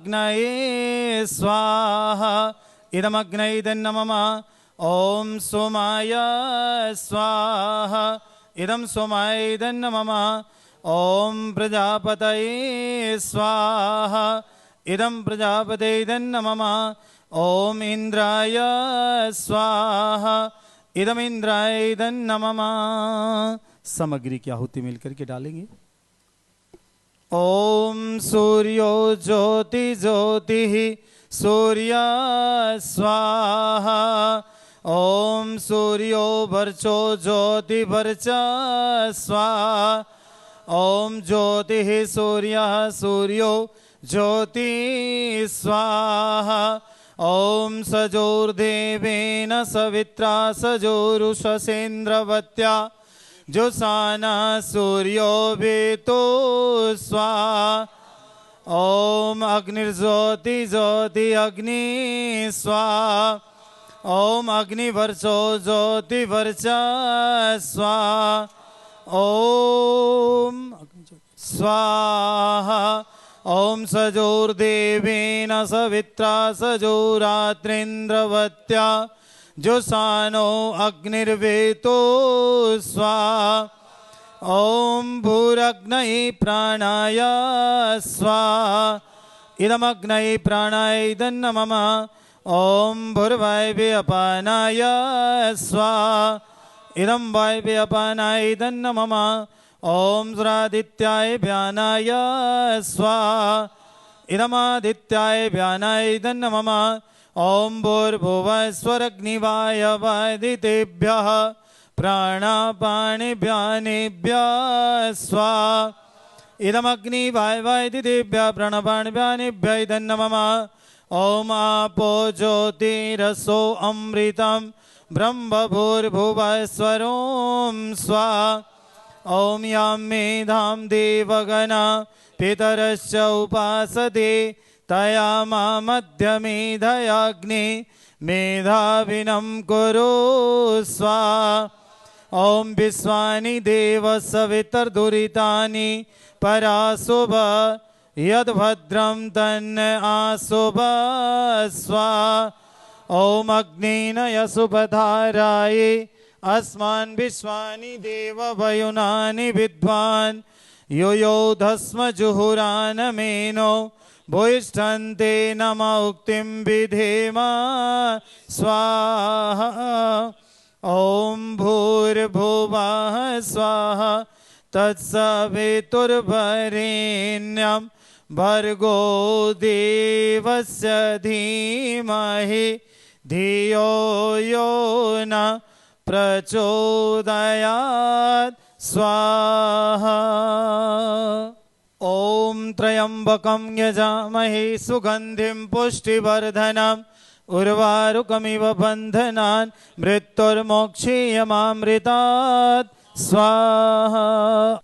इदमग्नये स्वाहा इदमग्नयेदन्न मम ॐ सोमाय स्वाहा इदं सोमायेदन्न मम ॐ प्रजापतये स्वाहा इदं प्रजापतेदन्न मम ॐ इंद्राय स्वाहा इदम इंद्रायेदन्न मम। सामग्री की आहुति मिलकर के डालेंगे। ओम सूर्यो ज्योति ज्योतिः सूर्य स्वाहा ओम सूर्यो वर्चो ज्योति वर्च स्वाहा ओम ज्योतिः सूर्यः सूर्यो ज्योति स्वाहा ओम सजोर्देवेन सवित्रा सजोरुषसेन्द्रवत्या जुसाना सूर्यो वेतो स्वाहा ओम अग्निर्ज्योति ज्योति अग्नि स्वाहा ओम अग्निवर्चो ज्योति वर्च स्वाहा ओम स्वाहा ओम सजोर्देवेन सवित्रा सजोरात्रेन्द्रवत्या जुसानो अग्निर्वेतो स्वाहा ओम भूरग्नये प्राणाय स्वाहा इदमग्नये प्राणायेदन्न मम ओम भूर्वायवे अपानाय स्वाहा इदं वायवे अपानायेदन्न मम ओम सुरादित्याय व्यानाय स्वाहा इदमादित्याय व्यानायेदन्न मम ओम भूर्भुवस्वरग्निवायवादितेभ्यः प्राणापाणिभ्यानेभ्यः स्वाहा इदमग्निवायवादितेभ्यः प्राणापाणिभ्यानेभ्यः इदन्न मम ओम आपो ज्योतिरसो अमृतं ब्रह्म भूर्भुवस्वरों स्वाहा ओम यां मेधां देवगणा पितरश्च उपासते तया मध्यमेधयाग्ने मेधाविनं कुरु स्वाहा ओम विश्वानि देव सवितर्दुरितानि पराशुभ यद्भद्रं तन्न आशुभ स्वाहा ओम अग्नेन यसुपधाराये अस्मान् विश्वानि देव वयुनानि विद्वान् यो यो धस्म जुहुरानमेनो भूयिष्ठन्ते नम उक्तिं विधेम स्वाहा ओम भूर्भुवः स्वाहा तत्सवितुर्वरेण्यं भर्गो देवस्य धीमहि धियो यो न प्रचोदयात् स्वाहा ओम त्र्यंबकं यजामहे सुगंधिं पुष्टिवर्धनम् उर्वारुकमिव बन्धनान् मृत्युर्मोक्षीयमामृतात् स्वाहा।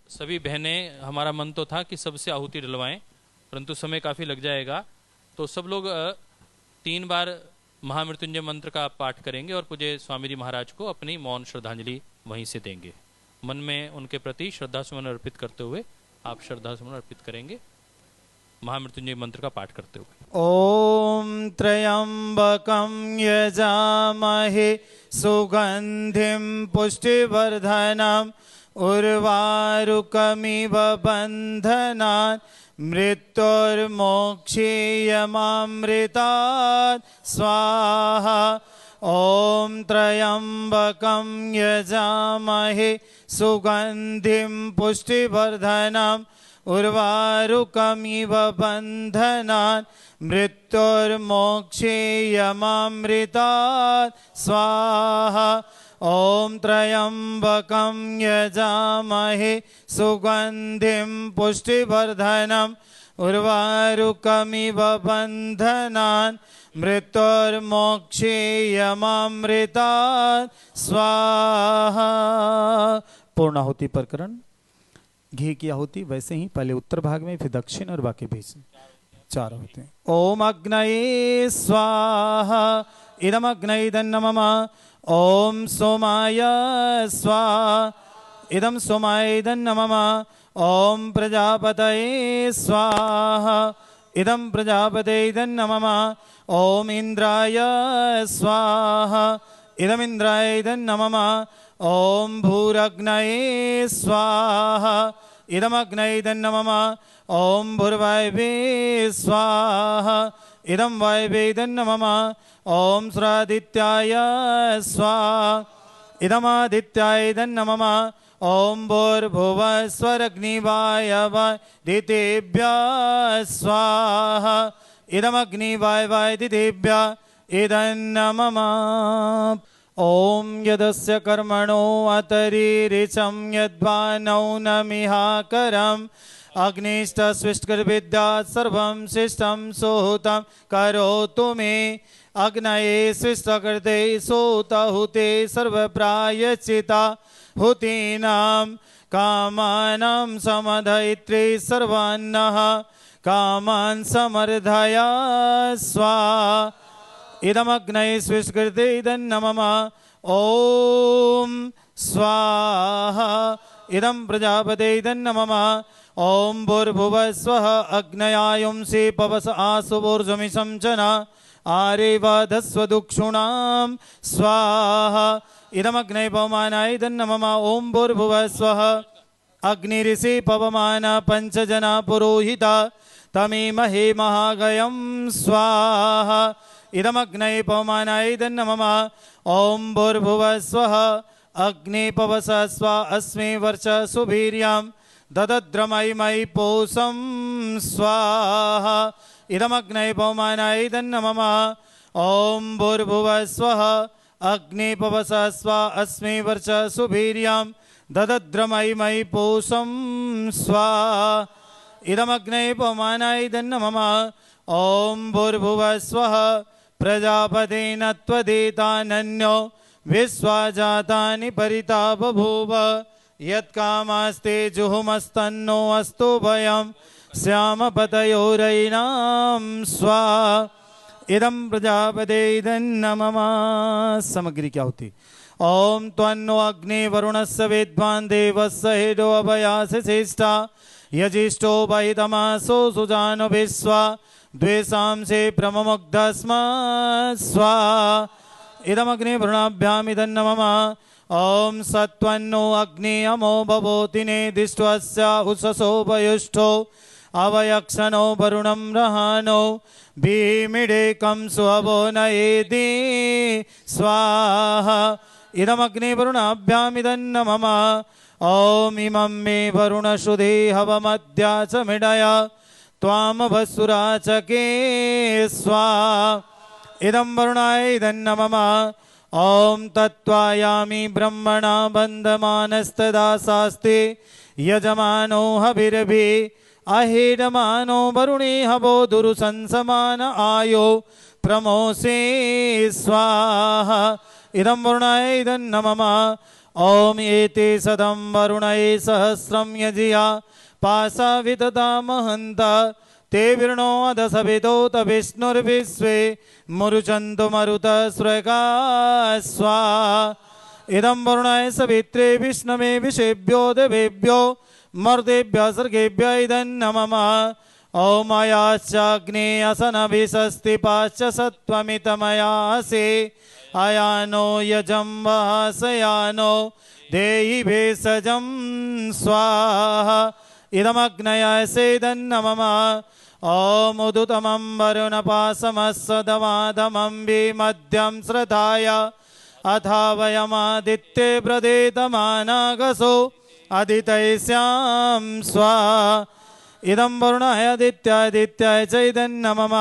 सभी बहनें, हमारा मन तो था कि सबसे आहुति डलवाएं, परंतु समय काफी लग जाएगा, तो सब लोग 3 बार महामृत्युंजय मंत्र का पाठ करेंगे और पूज्य स्वामी जी महाराज को अपनी मौन श्रद्धांजलि वहीं से देंगे। मन में उनके प्रति श्रद्धा सुमन अर्पित करते हुए आप श्रद्धा सुमन अर्पित करेंगे महामृत्युंजय मंत्र का पाठ करते हुए। ओम त्र्यंबकं यजामहे सुगंधिं पुष्टिवर्धनम् उर्वारुकमिव बन्धनान् मृत्युर्मोक्षीयमामृतात् स्वाहा ओम त्र्यंबकं यजामहे सुगंधिं पुष्टिवर्धनम् उर्वारुकमिव बन्धनान् मृत्युर्मोक्षीयमामृतात् स्वाहा ओम त्र्यंबकं यजामहे सुगंधिं पुष्टिवर्धनम् उर्वारुकमिव बन्धनान् मृत्युर्मोक्षीयमामृतात् स्वाहा। पूर्णाहुति प्रकरण। घी की आहुति वैसे ही पहले उत्तर भाग में, फिर दक्षिण और बाकी बीच में 4 होते हैं। ओम अग्नये स्वाहा इदम अग्नयेदन्न मम ओम सोमाय स्वाहा इदम सोमायेदन्न मम ओम प्रजापतये स्वाहा इदं प्रजापते इदन्नमम ॐ इन्द्राय स्वाहा इदमिन्द्राय इदन्नमम ॐ भूरग्नये स्वाहा इदमग्नये इदन्नमम ॐ भूर्वायवे स्वाहा इदं वायवे इदन्नमम ॐ स्वादित्याय स्वाहा इदमादित्याय इदन्नमम ॐ भूर्भुवस्वरग्निवायवदितेभ्यः स्वाहा इदमग्निवायवदितेभ्यः इदन्नमम ॐ यदस्य कर्मणो अतरीरिचं यद्वानौ न मिहाकरम् अग्निष्टस्विष्टकृविद्यात् सर्वं शिष्टं सुहृतं करोतु मे अग्नये शिष्टकृते सोतहुते सर्वप्रायश्चिता हुतीनां कामानां समधयित्रे सर्वान्नः कामान् समर्धया स्वाहा इदमग्नये स्विष्कृते इदन्नमम ॐ स्वाहा इदं प्रजापते इदन्नमम ॐ भूर्भुवस्वः अग्नयायुंसि पवस आसुवोर्जमिषं च न आरेवधस्वदुक्षुणां स्वाहा इदमग्नये पवमानाय इदन्नमम ॐ भूर्भुवस्वः अग्निरिषि पवमान पञ्चजना पुरोहिता तमीमहे महागयं स्वाहा इदमग्नये पवमानाय इदन्नमम ॐ भूर्भुवस्वः अग्ने पवसस्व अस्मे वर्चसुवीर्यं ददद्रमयिमयि पोषं स्वाहा इदमग्नये पवमानाय इदन्नमम ॐ भूर्भुवस्वः अग्ने पवसस्व अस्मे वर्चसुवीर्यं ददद्रमयिमयि पोषं स्वाहा इदमग्नये पवमानाय इदन्नमम ॐ भूर्भुवस्वः प्रजापतेन त्वदेतानन्यो विश्वाजातानि परिता बभूव यत्कामास्ते जुहुमस्तन्नो अस्तु भयं श्यामपतयोरयिनां स्वाहा इदं प्रजापते इदन्नमम सामग्री क्या होती ॐ त्वन्नो अग्ने वरुणस्य वेद्वान् देवस्य हेडो अभयास श्रेष्ठा यजिष्ठो वैतमासो सुजानो विश्वा द्वेषांसे प्रममुग्धस्म स्वाहा इदमग्ने वरुणाभ्याम् इदन्नमम ॐ सत्वन्नो अग्ने अमो भवोतिने दिष्ट्वस्य उषसो वयुष्ठो अवयक्षनो वरुणं रहानो भीमिडेकं सुहवो नयेति स्वाहा इदमग्ने वरुणाभ्याम् इदन्नमम ॐ इमं मे वरुणशुधे हवमद्या च मिडय त्वामभस्सुराचके स्वाहा इदं वरुणाय इदन्नमम ॐ तत्त्वायामि ब्रह्मणा बन्धमानस्तदा शास्ते यजमानो हविर्भि अहेडमानो वरुणे हवो दुरुसंसमान आयो प्रमोसे स्वाहा इदं वरुणाय इदन्नमम ॐ एते सदं वरुणये सहस्रं यजिया पाशावितता महन्त ते विर्णो अधसविदोत विष्णुर्विश्वे मुरुचन्तु मरुत स्वर्गा स्वाहा इदं वरुणाय सवित्रे विष्णवे विषेभ्यो देवेभ्यो मर्देभ्यः सर्गेभ्यः इदन्नमम ॐ अयाश्चाग्ने असनभिषस्ति पाश्च सत्त्वमितमयासे अयानो यजं वहासयानो देहि भेषजं स्वाहा इदमग्नयासेदन्नमम ॐ उदुतमं वरुणपाशमस्सदमादमं विमध्यं श्रद्धाय अथा वयमादित्ये प्रदेतमानागसो अदितैस्यां स्वाहा इदं वरुणाय आदित्याय च इदन्नमम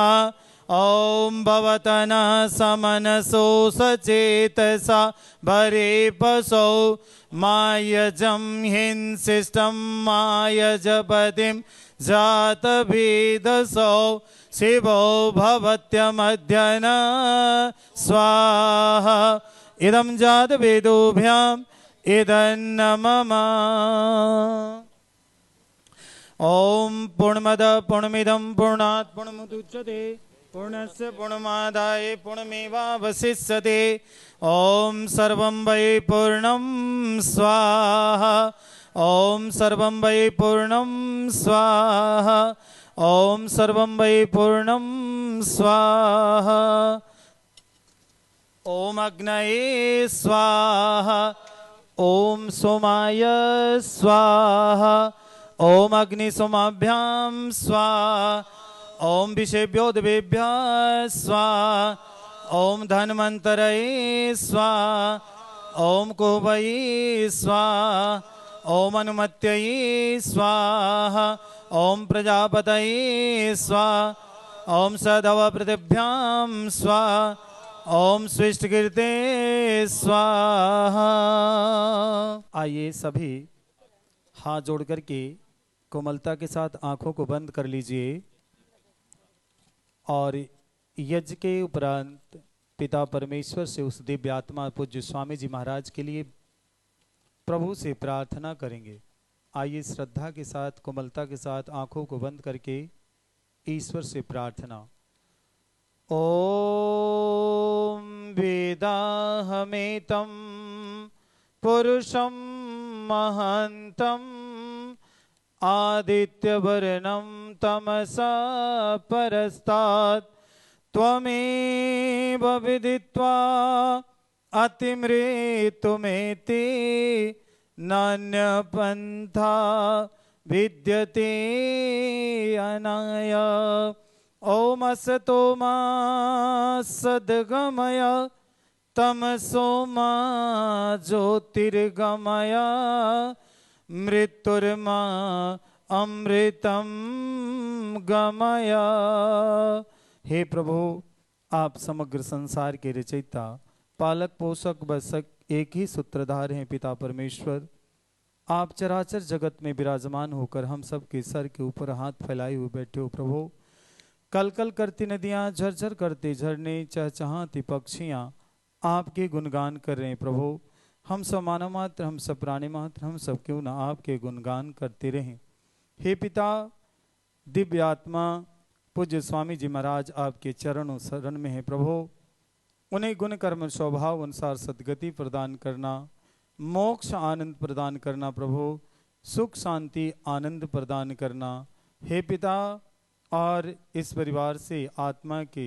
ॐ भवतनः समनसो सचेतसा भरेपसौ मायजं हिंसिष्टं मायजपतिं जातभेदसौ शिवो भवत्यमध्यन स्वाहा इदं जातवेदोभ्याम् इदन्नमम ॐ पूर्णमद पूर्णमिदं पूर्णात् पूर्णमुदच्यते पूर्णस्य पूर्णमादाय पूर्णमेवावशिष्यते ॐ सर्वं वै पूर्णं स्वाहा ॐ सर्वं वै पूर्णं स्वाहा ओम सर्वं वै पूर्णं स्वाहा ओम अग्नये स्वाहा ओम सोमाय स्वाहा ओम अग्निसोमाभ्यां स्वाहा ओम विषेभ्यो देवेभ्यः स्वाहा ओम धन्वन्तरये स्वाहा ओम कुहवये स्वाहा ओम अनुमत्यये स्वाहा ओम प्रजापतये स्वाहा ओम सदवपृथिभ्यां स्वाहा ओम स्विष्टकीर्ते स्वाहा। आइए सभी हाथ जोड़ करके कोमलता के साथ आंखों को बंद कर लीजिए और यज्ञ के उपरांत पिता परमेश्वर से उस दिव्य आत्मा पूज्य स्वामी जी महाराज के लिए प्रभु से प्रार्थना करेंगे। आइए श्रद्धा के साथ कोमलता के साथ आंखों को बंद करके ईश्वर से प्रार्थना। ओम वेदाहमेतं पुरुषं महान्तं आदित्यवर्णं तमसा परस्तात् त्वमेव विदित्वा अतिमृत्युमेति नान्यपन्था विद्यते अनाय। ओम असतो मा सद्गमय तमसो मा ज्योतिर्गमय मृत्युर्मा अमृतम गमय। हे प्रभु, आप समग्र संसार के रचयिता, पालक, पोषक, बसक, एक ही सूत्रधार हैं पिता परमेश्वर। आप चराचर जगत में विराजमान होकर हम सब के सर के ऊपर हाथ फैलाए हुए बैठे हो प्रभु। कल कल करती नदियाँ, झरझर करते झरने, चहचहाती पक्षियाँ आपके गुणगान कर रहे हैं प्रभु। हम सब मानव मात्र, हम सब प्राणी मात्र, हम सब क्यों ना आपके गुणगान करते रहें। हे पिता, दिव्य आत्मा पूज्य स्वामी जी महाराज आपके चरणों शरण में है प्रभु। उन्हें गुण कर्म स्वभाव अनुसार सद्गति प्रदान करना, मोक्ष आनंद प्रदान करना प्रभु, सुख शांति आनंद प्रदान करना। हे पिता, और इस परिवार से आत्मा के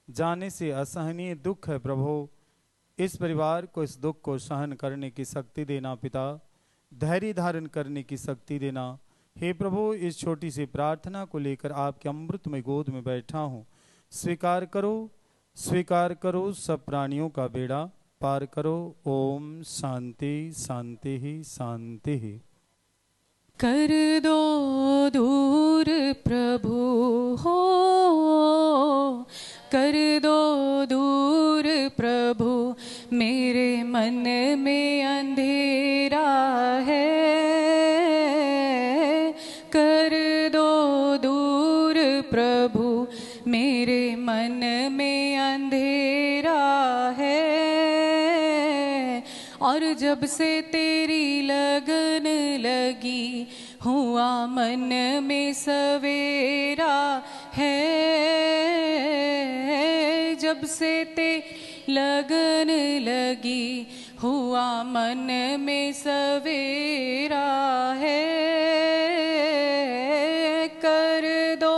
जाने से असहनीय दुख है प्रभु, इस परिवार को इस दुख को सहन करने की शक्ति देना पिता, धैर्य धारण करने की शक्ति देना। हे प्रभु, इस छोटी सी प्रार्थना को लेकर आपके अमृतमय गोद में बैठा हूँ। स्वीकार करो, स्वीकार करो, सब प्राणियों का बेड़ा पार करो। ओम शांति शांति ही शांति ही। कर दो दूर प्रभु हो, कर दो दूर प्रभु, मेरे मन में अंधेरा है। कर दो दूर प्रभु, मेरे मन में अंधेरा है। और जब से तेरी लगन लगी, हुआ मन में सवेरा है। जब से तेरी लगन लगी, हुआ मन में सवेरा है। कर दो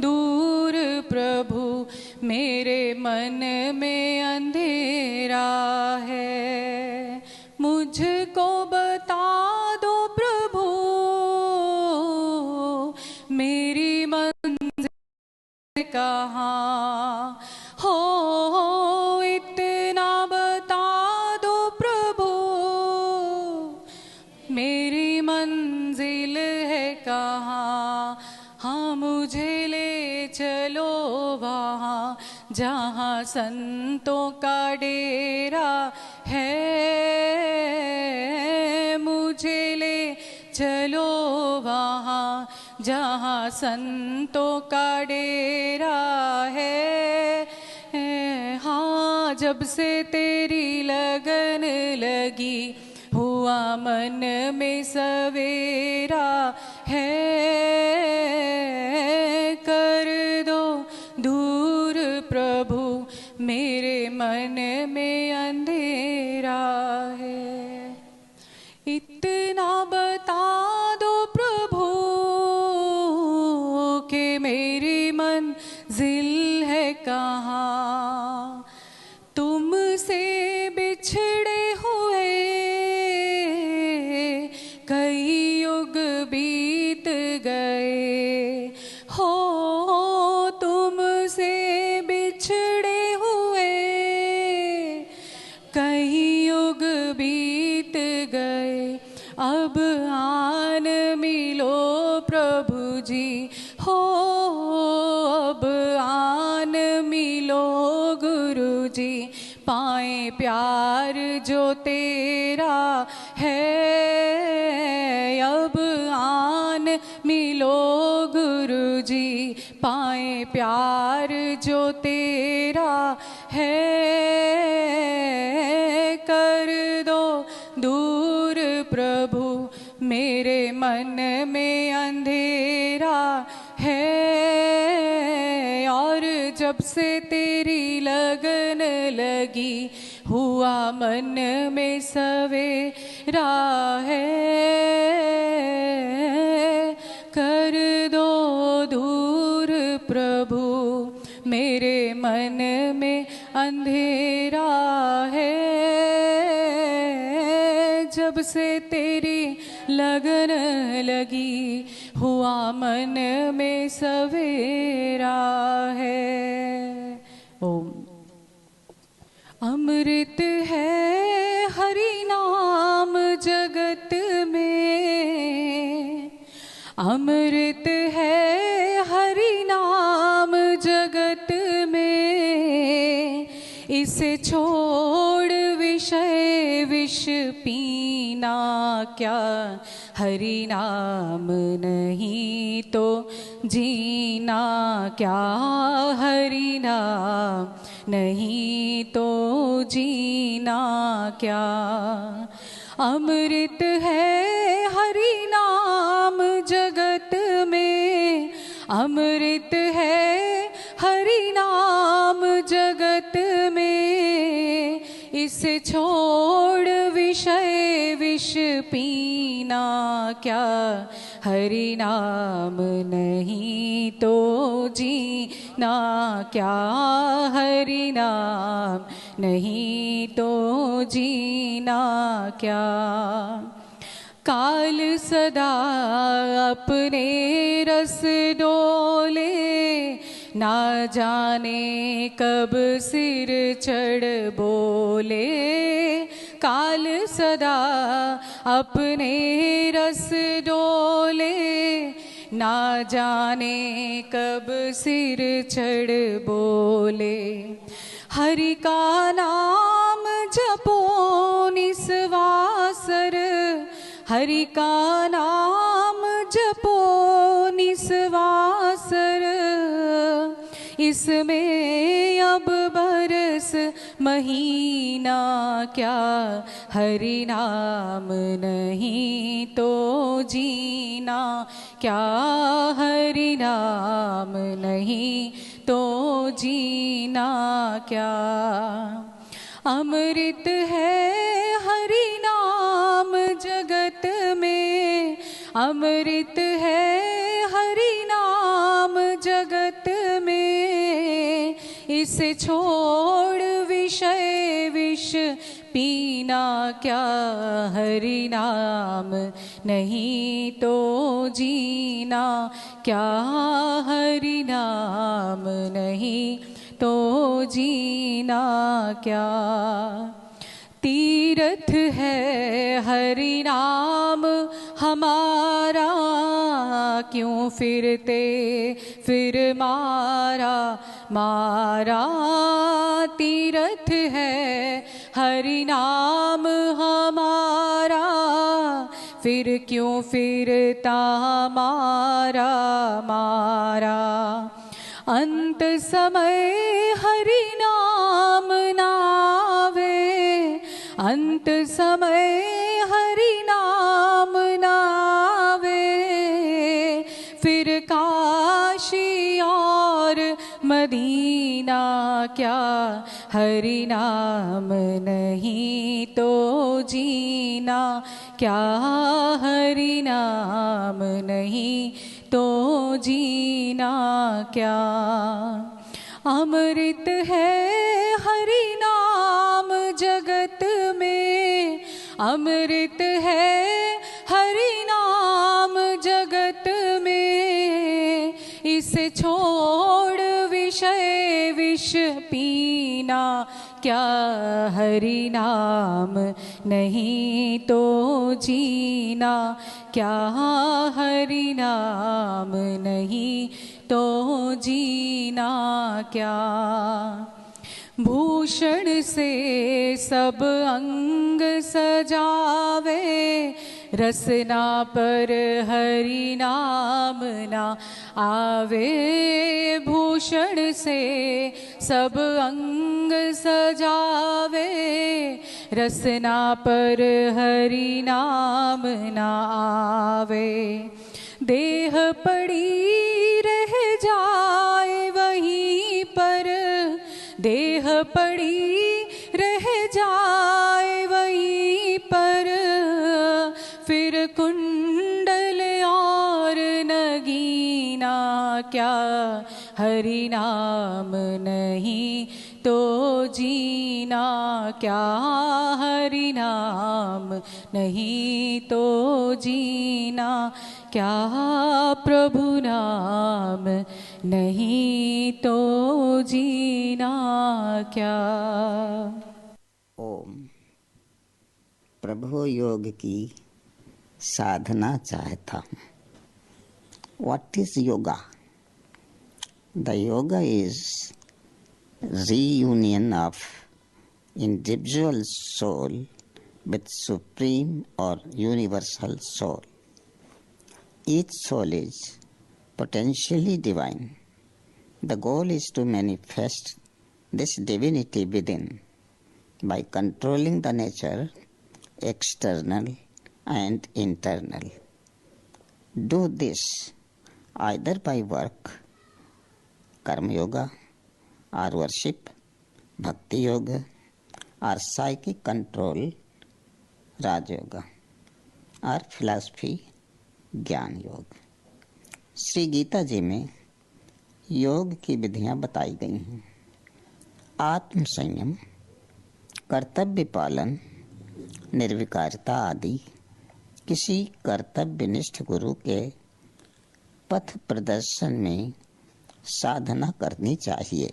दूर प्रभु, मेरे मन में अंधेरा है। मुझको बता दो प्रभु, मेरी मंजिल कहाँ हो, इतना बता दो प्रभु, मेरी मंजिल है कहाँ। हाँ, मुझे ले चलो वहाँ जहाँ संतों का डेरा है। मुझे ले चलो वहाँ जहाँ संतों का डेरा है। हाँ, जब से तेरी लगन लगी, हुआ मन में सवेरा है। कर दो दूर प्रभु, मेरे मन में अंधेरा है। इतना बता दो प्रभु, के कई युग बीत गए, अब आन मिलो प्रभु जी हो, अब आन मिलो गुरु जी, पाए प्यार जो तेरा है, अब आन मिलो गुरु जी, पाए प्यार जो तेरा है, कर दो दूर प्रभु मेरे मन में अंधेरा है, और जब से तेरी लगन लगी हुआ मन में सवेरा है, कर दो दूर प्रभु मेरे मन में अंधेरा है, जब से तेरी लगन लगी हुआ मन में सवेरा है। ओम। अमृत है हरि नाम जगत में, अमृत है हरि नाम जगत में, इसे छोड़ विषय विष पीना क्या, हरि नाम नहीं तो जीना क्या, हरि नाम नहीं तो जीना क्या। अमृत है हरि नाम जगत में, अमृत है हरि नाम जगत में, इसे छोड़ विषय विष पीना क्या, हरि नाम नहीं तो जीना क्या, हरि नाम नहीं तो जीना क्या। काल सदा अपने रस डोले, ना जाने कब सिर चढ़ बोले, काल सदा अपने रस डोले, ना जाने कब सिर चढ़ बोले। हरि का नाम जपो निस्वासर, हरि का नाम जपो निस्वासर, इसमें अब बरस महीना क्या, हरि नाम नहीं तो जीना क्या, हरि नाम नहीं तो जीना क्या। अमृत है हरि नाम जगत में, अमृत है हरि नाम जगत में, इसे छोड़ विषय विष पीना क्या, हरि नाम नहीं तो जीना क्या, हरि नाम नहीं तो जीना क्या। तीर्थ है हरि नाम हमारा, क्यों फिरते फिर मारा मारा, तीर्थ है हरि नाम हमारा, फिर क्यों फिरता मारा मारा। अंत समय हरि नाम नावे, अंत समय हरि नाम नावे, फिर काशी और मदीना क्या, हरि नाम नहीं तो जीना क्या, हरि नाम नहीं तो जीना क्या। अमृत है हरि नाम जगत में, अमृत है हरि नाम जगत में, इसे छोड़ विषय विष पीना क्या हरि नाम नहीं तो जीना, क्या हरि नाम नहीं तो जीना क्या। भूषण से सब अंग सजावे, रसना पर हरि नाम ना आवे। भूषण से सब अंग सजावे, रसना पर हरि नाम ना आवे। देह पड़ी रह जाए वहीं पर, देह पड़ी रह जाए वहीं पर, फिर कुंडल और नगीना, क्या हरि नाम नहीं तो जीना, क्या हरि नाम नहीं तो जीना, क्या प्रभु नाम नहीं तो जीना क्या। ओम। प्रभु योग की साधना चाहता हूँ। What is yoga? The yoga is reunion of individual soul with supreme or universal soul. Each soul is potentially divine. The goal is to manifest this divinity within by controlling the nature, external and internal. Do this either by work, karma yoga, or worship, bhakti yoga, or psychic control, Raj yoga, और philosophy ज्ञान योग। श्री गीता जी में योग की विधियां बताई गई हैं। आत्म संयम, कर्तव्य पालन, निर्विकारता आदि किसी कर्तव्यनिष्ठ गुरु के पथ प्रदर्शन में साधना करनी चाहिए।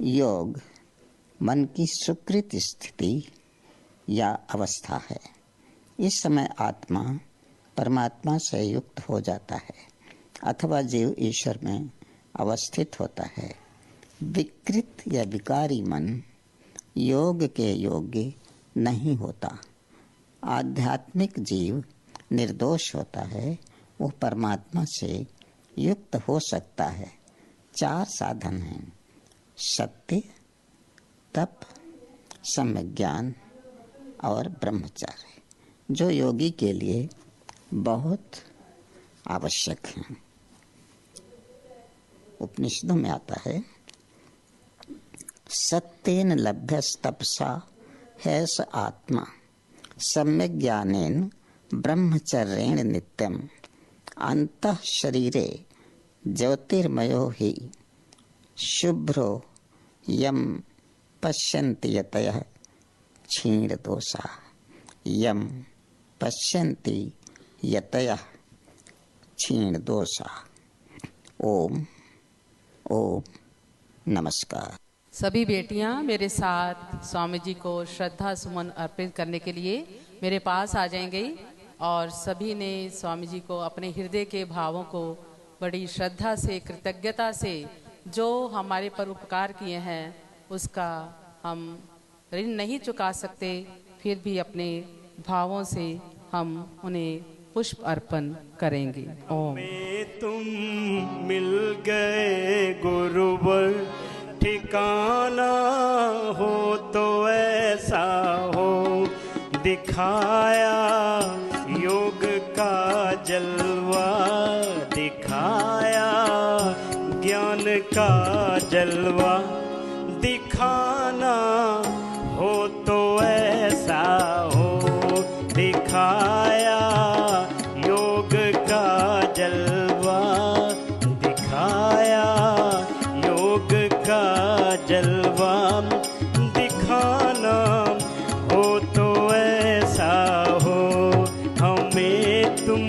योग मन की सुकृत स्थिति या अवस्था है। इस समय आत्मा परमात्मा से युक्त हो जाता है अथवा जीव ईश्वर में अवस्थित होता है। विकृत या विकारी मन योग के योग्य नहीं होता। आध्यात्मिक जीव निर्दोष होता है, वो परमात्मा से युक्त हो सकता है। 4 साधन हैं: सत्य, तप, सम्यक ज्ञान और ब्रह्मचर्य, जो योगी के लिए बहुत आवश्यक हैं। उपनिषदों में आता है, सत्येन लभ्यस्तपसा है स आत्मा, सम्यक ज्ञानेन ब्रह्मचर्येण नित्यम, अंतः शरीरे ज्योतिर्मयो हि शुभ्रो यम पश्यन्ति यतयः क्षीण दोषा, यम पश्यन्ति यतयः क्षीण दोषा। ओम ओम नमस्कार। सभी बेटियां मेरे साथ स्वामी जी को श्रद्धा सुमन अर्पित करने के लिए मेरे पास आ जाएंगी और सभी ने स्वामी जी को अपने हृदय के भावों को बड़ी श्रद्धा से, कृतज्ञता से, जो हमारे पर उपकार किए हैं उसका हम ऋण नहीं चुका सकते, फिर भी अपने भावों से हम उन्हें पुष्प अर्पण करेंगे। ओम। तुम मिल गए गुरुवर, ठिकाना हो तो ऐसा हो, दिखाया योग का जलवा, दिखाया ज्ञान का जलवा, दिखाना हो तो ऐसा हो, दिखाया योग का जलवा, दिखाया योग का जलवा, दिखाना हो तो ऐसा हो, हमें तुम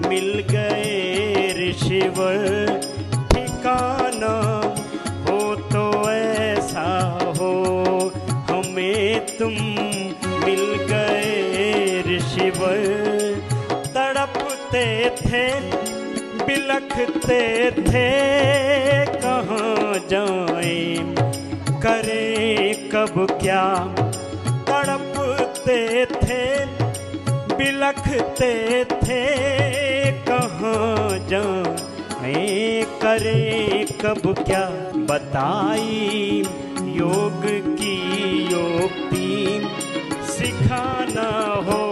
मिल गए ऋषिवर, ठिकाना हो तो ऐसा हो। मिल गए ऋषिवर। तड़पते थे बिलखते थे कहाँ जाएं, करें कब क्या। तड़पते थे बिलखते थे कहाँ जाएं, करें कब क्या। बताई योग की योक्ति, सिखाना हो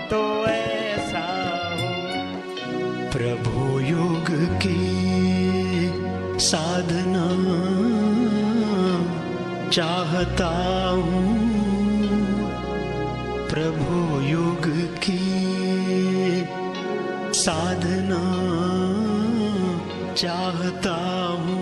तो ऐसा हो। प्रभु योग की साधना चाहता हूँ, प्रभु योग की साधना चाहता हूँ।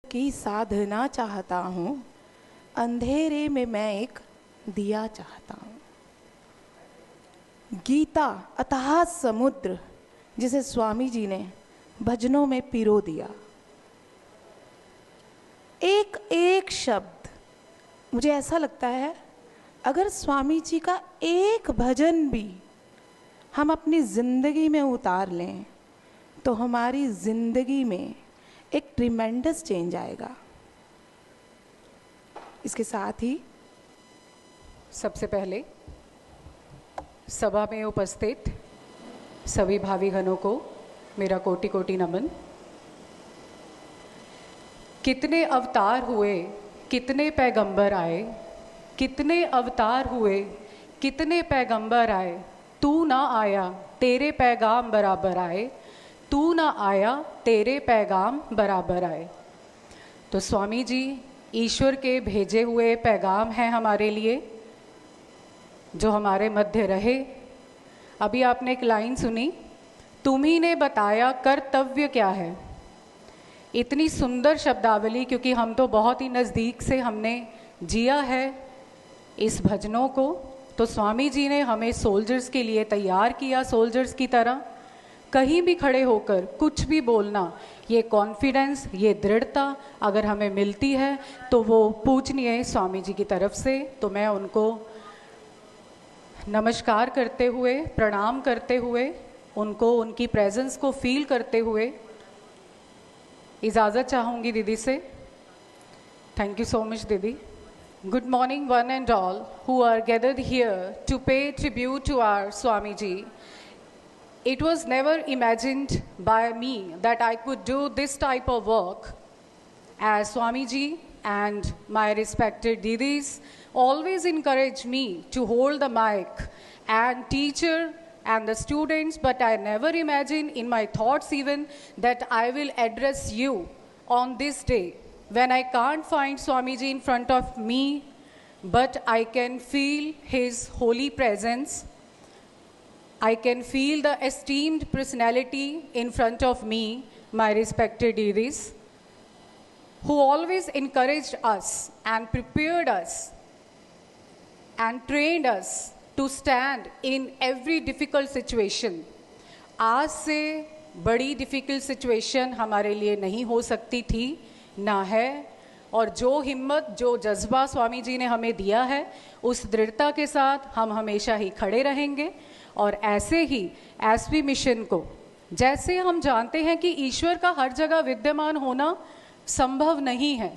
की साधना चाहता हूँ, अंधेरे में मैं एक दिया चाहता हूँ। गीता अथाह समुद्र जिसे स्वामी जी ने भजनों में पिरो दिया। एक एक शब्द, मुझे ऐसा लगता है अगर स्वामी जी का एक भजन भी हम अपनी ज़िंदगी में उतार लें तो हमारी ज़िंदगी में एक ट्रिमेंडस चेंज आएगा। इसके साथ ही सबसे पहले सभा में उपस्थित सभी भावी गणों को मेरा कोटि कोटि नमन। कितने अवतार हुए, कितने पैगंबर आए, कितने अवतार हुए, कितने पैगंबर आए, तू ना आया तेरे पैगाम बराबर आए, तू ना आया तेरे पैगाम बराबर आए। तो स्वामी जी ईश्वर के भेजे हुए पैगाम हैं हमारे लिए, जो हमारे मध्य रहे। अभी आपने एक लाइन सुनी, तुम्ही ने बताया कर्तव्य क्या है। इतनी सुंदर शब्दावली, क्योंकि हम तो बहुत ही नज़दीक से हमने जिया है इस भजनों को। तो स्वामी जी ने हमें सोल्जर्स के लिए तैयार किया, सोल्जर्स की तरह कहीं भी खड़े होकर कुछ भी बोलना, ये कॉन्फिडेंस, ये दृढ़ता अगर हमें मिलती है तो वो पूजनीय स्वामी जी की तरफ से। तो मैं उनको नमस्कार करते हुए, प्रणाम करते हुए, उनको उनकी प्रेजेंस को फील करते हुए इजाज़त चाहूँगी दीदी से। थैंक यू सो मच दीदी। Good morning one and all who are gathered here to pay tribute to our Swami Ji. It was never imagined by me that I could do this type of work, as Swami Ji and my respected Didis always encourage me to hold the mic and teacher and the students, but I never imagined in my thoughts even that I will address you on this day, when I can't find Swamiji in front of me, but I can feel his holy presence. I can feel the esteemed personality in front of me, my respected Didis, who always encouraged us and prepared us and trained us to stand in every difficult situation. आज से बड़ी difficult situation हमारे लिए नहीं हो सकती थी, ना है। और जो हिम्मत, जो जज्बा स्वामी जी ने हमें दिया है, उस दृढ़ता के साथ हम हमेशा ही खड़े रहेंगे। और ऐसे ही एसपी मिशन को, जैसे हम जानते हैं कि ईश्वर का हर जगह विद्यमान होना संभव नहीं है,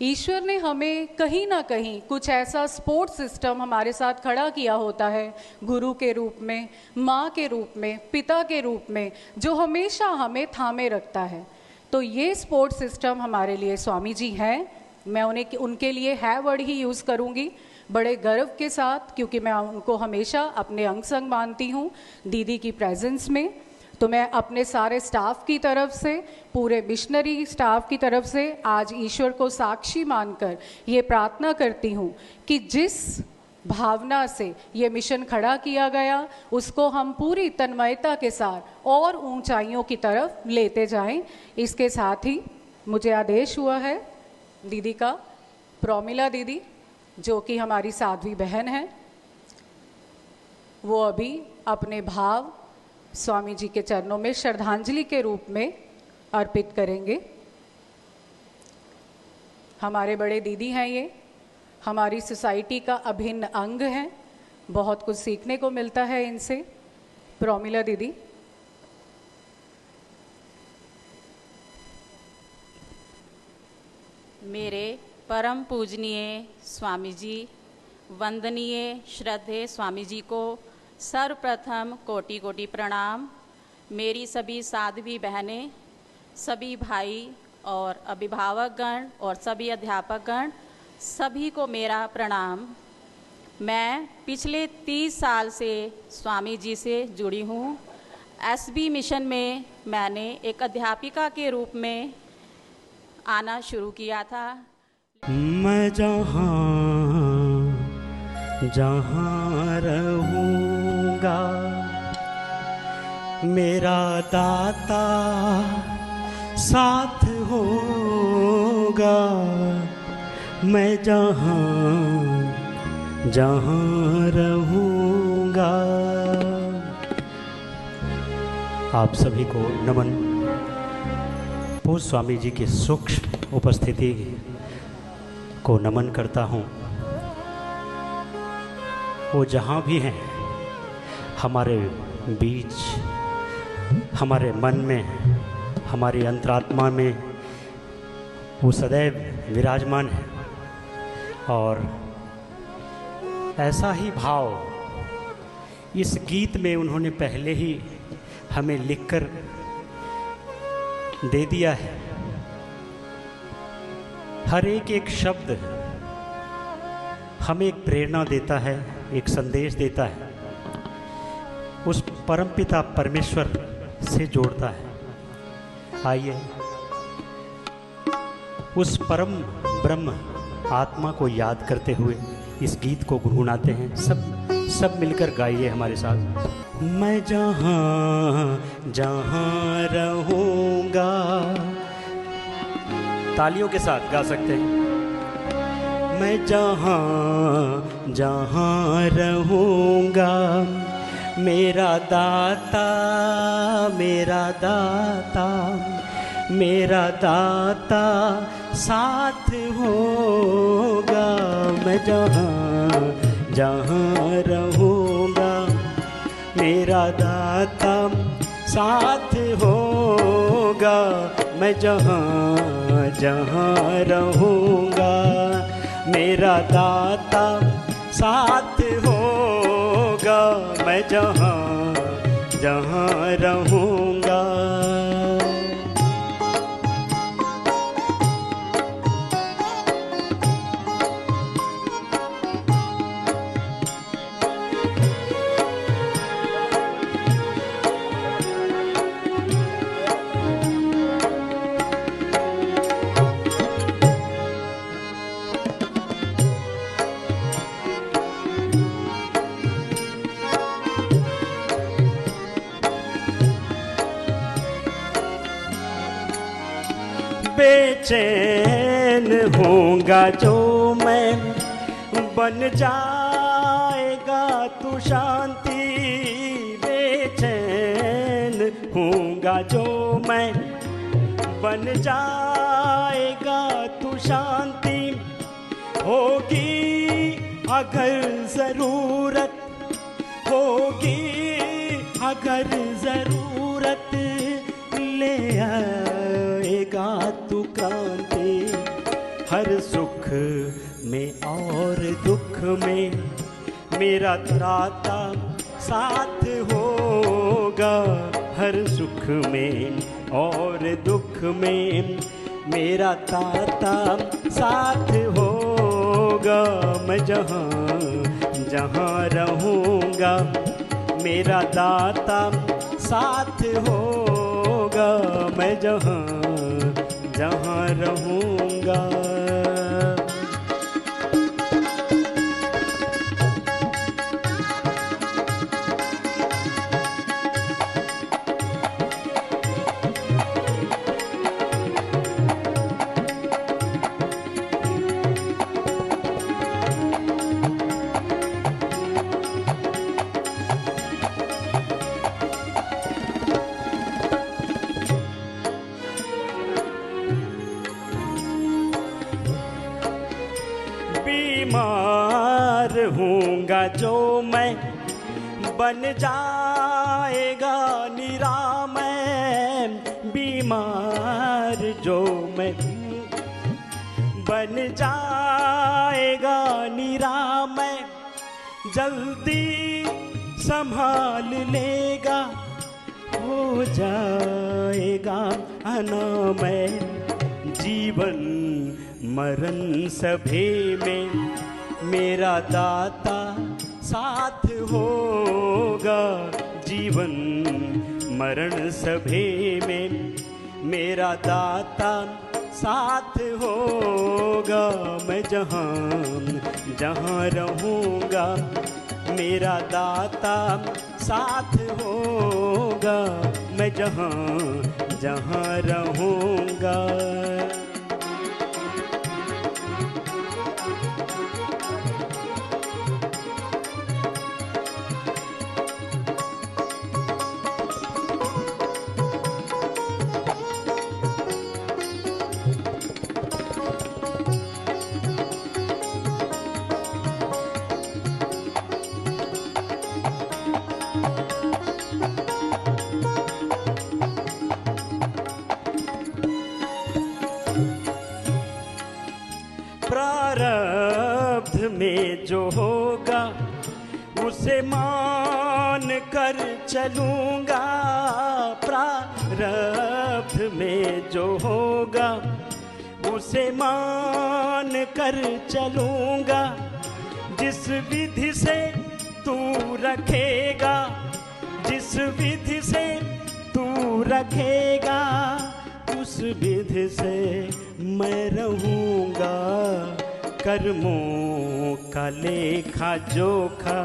ईश्वर ने हमें कहीं ना कहीं कुछ ऐसा सपोर्ट सिस्टम हमारे साथ खड़ा किया होता है, गुरु के रूप में, माँ के रूप में, पिता के रूप में, जो हमेशा हमें थामे रखता है। तो ये सपोर्ट सिस्टम हमारे लिए स्वामी जी हैं। मैं उन्हें, उनके लिए है वर्ड ही यूज़ करूँगी बड़े गर्व के साथ, क्योंकि मैं उनको हमेशा अपने अंग संग मानती हूँ दीदी की प्रेजेंस में। तो मैं अपने सारे स्टाफ की तरफ से, पूरे मिशनरी स्टाफ की तरफ से आज ईश्वर को साक्षी मानकर ये प्रार्थना करती हूँ कि जिस भावना से ये मिशन खड़ा किया गया, उसको हम पूरी तन्मयता के साथ और ऊंचाइयों की तरफ लेते जाएं। इसके साथ ही मुझे आदेश हुआ है दीदी का, प्रोमिला दीदी जो कि हमारी साध्वी बहन है, वो अभी अपने भाव स्वामी जी के चरणों में श्रद्धांजलि के रूप में अर्पित करेंगे। हमारे बड़े दीदी हैं, ये हमारी सोसाइटी का अभिन्न अंग है, बहुत कुछ सीखने को मिलता है इनसे। प्रोमिला दीदी। मेरे परम पूजनीय स्वामी जी, वंदनीय श्रद्धेय स्वामी जी को सर्वप्रथम कोटि कोटि प्रणाम। मेरी सभी साध्वी बहनें, सभी भाई और अभिभावकगण और सभी अध्यापकगण, सभी को मेरा प्रणाम। मैं पिछले 30 साल से स्वामी जी से जुड़ी हूँ। एसबी मिशन में मैंने एक अध्यापिका के रूप में आना शुरू किया था। मैं जहाँ रहूँगा, मेरा दाता साथ होगा। रहूँगा मैं जहाँ जहाँ रहूँगा। आप सभी को नमन। पूज्य स्वामी जी की सूक्ष्म उपस्थिति को नमन करता हूँ। वो जहाँ भी हैं हमारे बीच, हमारे मन में, हमारी अंतरात्मा में वो सदैव विराजमान है। और ऐसा ही भाव इस गीत में उन्होंने पहले ही हमें लिखकर दे दिया है। हर एक शब्द हमें एक प्रेरणा देता है, एक संदेश देता है, उस परमपिता परमेश्वर से जोड़ता है। आइए उस परम ब्रह्म आत्मा को याद करते हुए इस गीत को गुनगुनाते हैं। सब मिलकर गाइए हमारे साथ। मैं जहाँ जहाँ रहूँगा, तालियों के साथ गा सकते हैं। मैं जहाँ जहाँ रहूँगा मेरा दाता मेरा दाता मेरा दाता साथ होगा। मैं जहाँ जहाँ रहूँगा मेरा दाता साथ होगा। मैं जहाँ जहाँ रहूँगा मेरा दाता साथ होगा। मैं जहाँ जहाँ रहूँगा। बेचैन होऊंगा जो मैं, बन जाएगा तू शांति। बेचैन होऊंगा जो मैं, बन जाएगा तू शांति। होगी अगर ज़रूरत, होगी अगर ज़रूरत, ले आएगा तू क्रांति। हर सुख में और दुख में मेरा त्राता साथ होगा। हर सुख में और दुख में मेरा ताता साथ होगा। मैं जहाँ जहाँ रहूँगा मेरा दाता साथ होगा। मैं जहाँ जहाँ रहूँगा। बीमार हूँगा जो मैं, बन जाएगा निरामय। बीमार जो मैं, बन जाएगा निरामय। जल्दी संभाल लेगा, हो जाएगा अनामय। जीवन मरण सभी में मेरा दाता साथ होगा। जीवन मरण सभी में मेरा दाता साथ होगा। मैं जहाँ जहाँ रहूँगा मेरा दाता साथ होगा। मैं जहाँ जहाँ रहूँगा। में जो होगा उसे मान कर चलूंगा, प्रारब्ध में जो होगा उसे मान कर चलूंगा। जिस विधि से तू रखेगा, जिस विधि से तू रखेगा, उस विधि से मैं रहूंगा। कर्मों का लेखा जोखा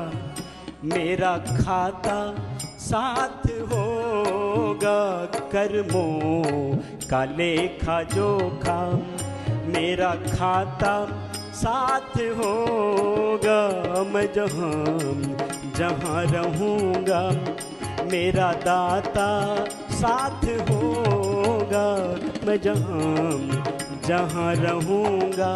मेरा खाता साथ होगा। कर्मों का लेखा जोखा मेरा खाता साथ होगा। मैं जहाँ रहूँगा मेरा दाता साथ होगा। मैं जहाँ रहूँगा।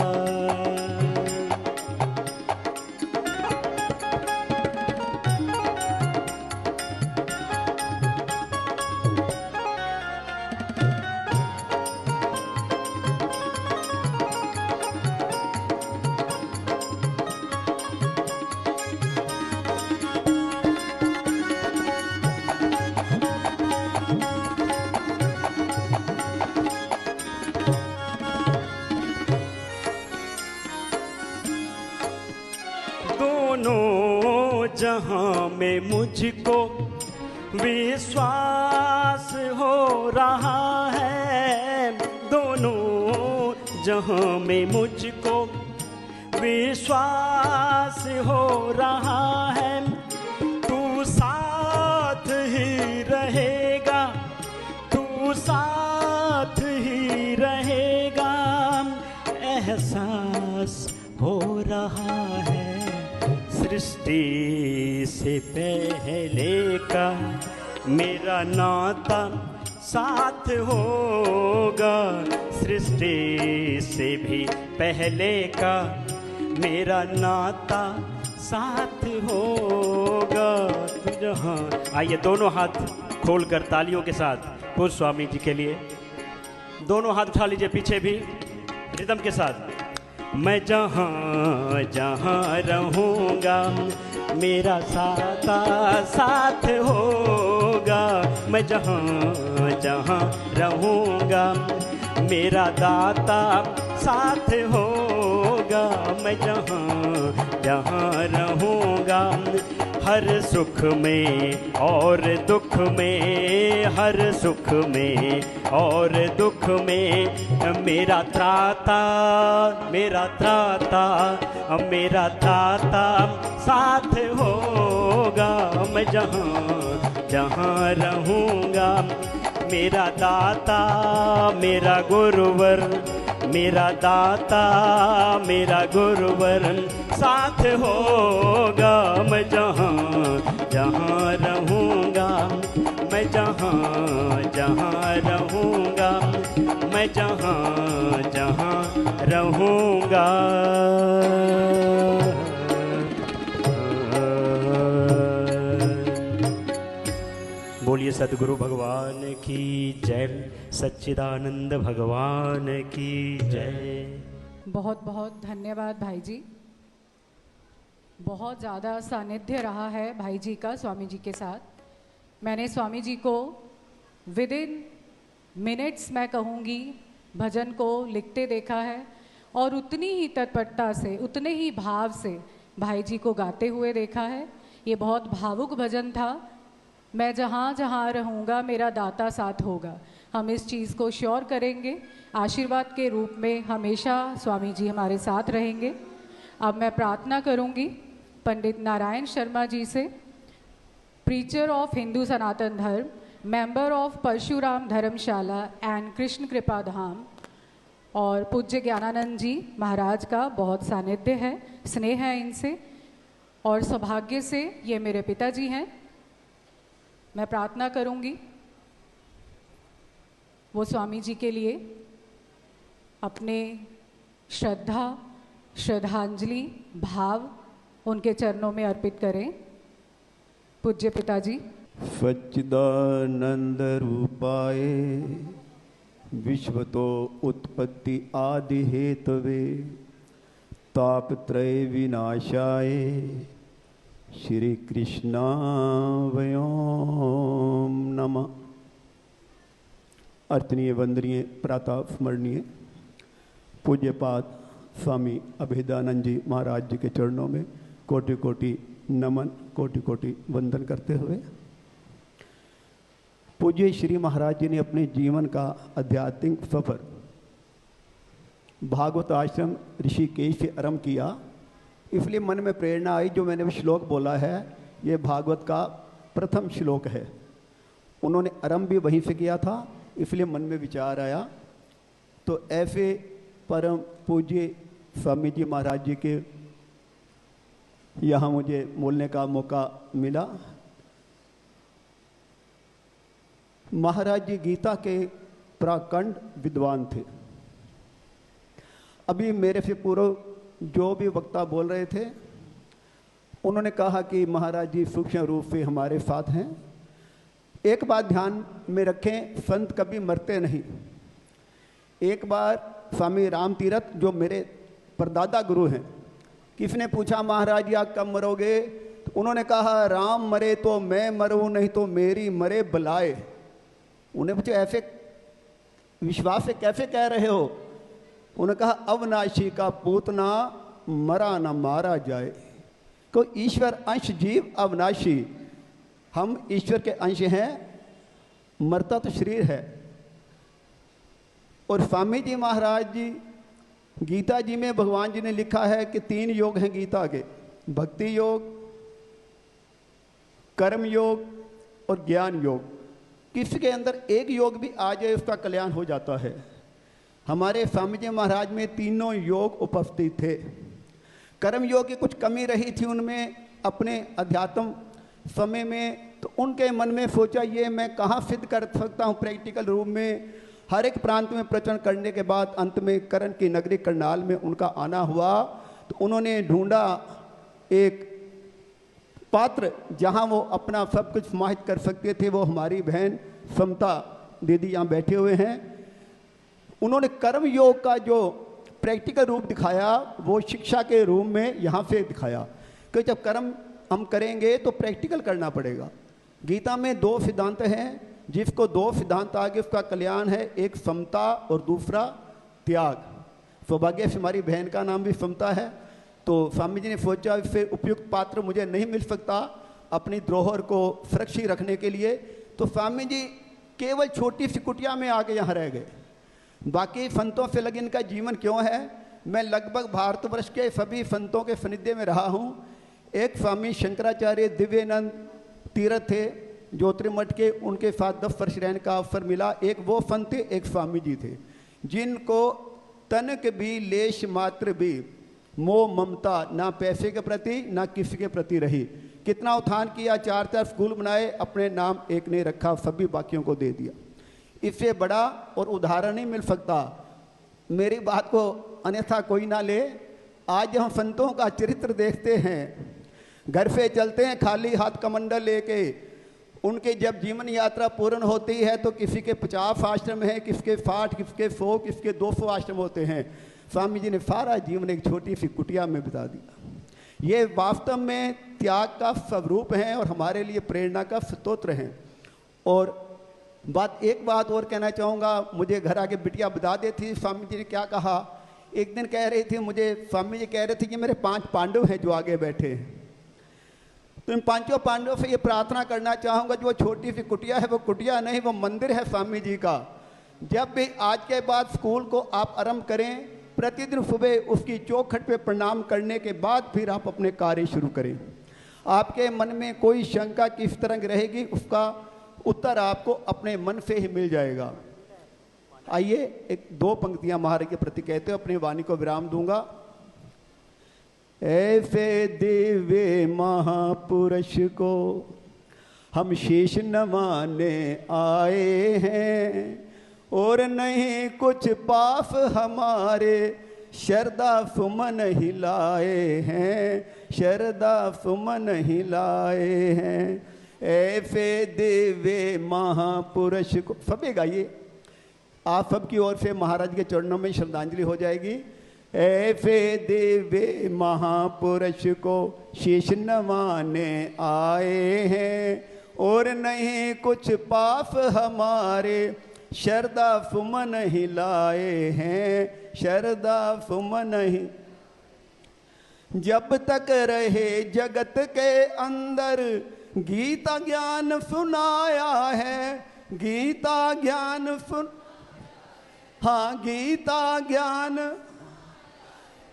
जहाँ में मुझको विश्वास हो रहा है, दोनों जहाँ में मुझको विश्वास हो रहा है। तू साथ ही रहेगा, तू साथ ही रहेगा, एहसास हो रहा है। सृष्टि से पहले का मेरा नाता साथ होगा। सृष्टि से भी पहले का मेरा नाता साथ होगा। तू जहाँ, आइए दोनों हाथ खोलकर तालियों के साथ पूज्य स्वामी जी के लिए दोनों हाथ उठा लीजिए, पीछे भी रिदम के साथ। मैं जहाँ जहाँ रहूँगा मेरा साता साथ होगा। मैं जहाँ जहाँ रहूँगा मेरा दाता साथ होगा। मैं जहाँ जहाँ रहूँगा हर सुख में और दुख में, हर सुख में और दुख में मेरा त्राता, मेरा त्राता, मेरा त्राता साथ होगा। मैं जहाँ जहाँ रहूँगा मेरा दाता, मेरा गुरुवर, मेरा दाता, मेरा गुरुवर साथ होगा। मैं जहाँ जहाँ रहूँगा, मैं जहाँ जहाँ रहूँगा, मैं जहाँ जहाँ रहूँगा। बोलिए सद्गुरु भगवान की जय, सच्चिदानंद भगवान की जय। बहुत बहुत धन्यवाद भाई जी। बहुत ज़्यादा सानिध्य रहा है भाई जी का स्वामी जी के साथ। मैंने स्वामी जी को विद इन मिनट्स मैं कहूँगी भजन को लिखते देखा है और उतनी ही तत्परता से, उतने ही भाव से भाई जी को गाते हुए देखा है। ये बहुत भावुक भजन था। मैं जहाँ जहाँ रहूँगा मेरा दाता साथ होगा। हम इस चीज़ को श्योर करेंगे, आशीर्वाद के रूप में हमेशा स्वामी जी हमारे साथ रहेंगे। अब मैं प्रार्थना करूँगी पंडित नारायण शर्मा जी से, preacher of Hindu Sanatan Dharma, member of Parshuram Dharamshala and Krishna Kripa Dham, और पूज्य ज्ञानानंद जी महाराज का बहुत सानिध्य है, स्नेह है इनसे, और सौभाग्य से ये मेरे पिताजी हैं। मैं प्रार्थना करूंगी वो स्वामी जी के लिए अपने श्रद्धा, श्रद्धांजलि भाव उनके चरणों में अर्पित करें। पूज्य पिताजी। सच्चिदानंद रूपाय विश्वतो उत्पत्ति आदि हेतवे तापत्रय विनाशाय श्री कृष्णाय नमः। अर्चनीय वंदनीय प्रातः स्मरणीय पूज्यपाद स्वामी अभेदानंद जी महाराज जी के चरणों में कोटि कोटि नमन, कोटि कोटि वंदन करते हुए, पूज्य श्री महाराज जी ने अपने जीवन का आध्यात्मिक सफर भागवत आश्रम ऋषिकेश से आरंभ किया। इसलिए मन में प्रेरणा आई, जो मैंने श्लोक बोला है ये भागवत का प्रथम श्लोक है। उन्होंने आरंभ भी वहीं से किया था, इसलिए मन में विचार आया। तो ऐसे परम पूज्य स्वामी जी महाराज जी के यहाँ मुझे बोलने का मौका मिला। महाराज जी गीता के प्रकांड विद्वान थे। अभी मेरे से पूर्व जो भी वक्ता बोल रहे थे उन्होंने कहा कि महाराज जी सूक्ष्म रूप से हमारे साथ हैं। एक बात ध्यान में रखें, संत कभी मरते नहीं। एक बार स्वामी राम तीरथ जो मेरे परदादा गुरु हैं, किसने पूछा महाराज जी आप कब मरोगे? तो उन्होंने कहा राम मरे तो मैं मरूं, नहीं तो मेरी मरे बलाए। उन्हें पूछा ऐसे विश्वास से कैसे कह रहे हो? उन्होंने कहा अविनाशी का पूतना मरा न मारा जाए। को ईश्वर अंश जीव अविनाशी, हम ईश्वर के अंश हैं, मरता तो शरीर है। और स्वामी जी महाराज जी गीता जी में भगवान जी ने लिखा है कि 3 योग हैं गीता के, भक्ति योग, कर्म योग और ज्ञान योग। किसी के अंदर एक योग भी आ जाए उसका कल्याण हो जाता है। हमारे स्वामी जी महाराज में तीनों योग उपस्थित थे। कर्म योग की कुछ कमी रही थी उनमें अपने अध्यात्म समय में, तो उनके मन में सोचा ये मैं कहाँ सिद्ध कर सकता हूँ प्रैक्टिकल रूप में। हर एक प्रांत में प्रचरण करने के बाद अंत में करण की नगरी करनाल में उनका आना हुआ। तो उन्होंने ढूंढा एक पात्र जहाँ वो अपना सब कुछ समाहित कर सकते थे। वो हमारी बहन समता दीदी यहाँ बैठे हुए हैं। उन्होंने कर्म योग का जो प्रैक्टिकल रूप दिखाया वो शिक्षा के रूप में यहाँ से दिखाया कि जब कर्म हम करेंगे तो प्रैक्टिकल करना पड़ेगा। गीता में 2 सिद्धांत हैं, जिसको 2 सिद्धांत आगे उसका कल्याण है, एक समता और दूसरा त्याग। सौभाग्य से हमारी बहन का नाम भी समता है। तो स्वामी जी ने सोचा इससे उपयुक्त पात्र मुझे नहीं मिल सकता अपनी धरोहर को सुरक्षित रखने के लिए। तो स्वामी जी केवल छोटी सी कुटिया में आके यहाँ रह गए। बाकी संतों से लगे इनका जीवन क्यों है? मैं लगभग भारतवर्ष के सभी संतों के सानिध्य में रहा हूँ। एक स्वामी शंकराचार्य दिव्यानंद तीर्थ थे ज्योतिर्मठ के, उनके साथ 10 वर्ष रहने का अवसर मिला। एक वो संत थे, एक स्वामी जी थे जिनको तनक भी लेश मात्र भी मोह ममता ना पैसे के प्रति ना किसी के प्रति रही। कितना उत्थान किया, 4 स्कूल बनाए, अपने नाम एक ने रखा, सभी बाकियों को दे दिया। इससे बड़ा और उदाहरण नहीं मिल सकता। मेरी बात को अन्यथा कोई ना ले। आज हम संतों का चरित्र देखते हैं, घर से चलते हैं खाली हाथ कमंडल लेके। उनके जब जीवन यात्रा पूर्ण होती है तो किसी के 50 आश्रम हैं, किसके 60, किसके 100, किसके 200 आश्रम होते हैं। स्वामी जी ने सारा जीवन एक छोटी सी कुटिया में बिता दिया। ये वास्तव में त्याग का स्वरूप है और हमारे लिए प्रेरणा का स्रोत हैं। और एक बात और कहना चाहूँगा, मुझे घर आके बिटिया बता देती स्वामी जी ने क्या कहा। एक दिन कह रही थी मुझे, स्वामी जी कह रहे थे कि मेरे 5 पांडव हैं जो आगे बैठे हैं, तो इन 5 पांडवों से ये प्रार्थना करना चाहूँगा जो छोटी सी कुटिया है वो कुटिया नहीं, वो मंदिर है स्वामी जी का। जब भी आज के बाद स्कूल को आप आरंभ करें, प्रतिदिन सुबह उसकी चौखट पे प्रणाम करने के बाद फिर आप अपने कार्य शुरू करें। आपके मन में कोई शंका किस तरह रहेगी उसका उत्तर आपको अपने मन से ही मिल जाएगा। आइए 2 पंक्तियां महाराज के प्रति कहते हुए अपनी वाणी को विराम दूंगा। ऐसे दिव्य महापुरुष को हम शीश नवाने आए हैं, और नहीं कुछ पाप हमारे शरदा सुमन हिलाए हैं, शरदा सुमन हिलाए हैं। ऐसे दिव्य महापुरुष को सभी गाइए। आप सबकी ओर से महाराज के चरणों में श्रद्धांजलि हो जाएगी। ऐसे दिव्य महापुरुष को शीश नवाने आए हैं, और नहीं कुछ पाप हमारे शरदा फुमन हिलाए हैं, शरदा फुमन ही। जब तक रहे जगत के अंदर गीता ज्ञान सुनाया है, गीता ज्ञान सुन, हाँ गीता ज्ञान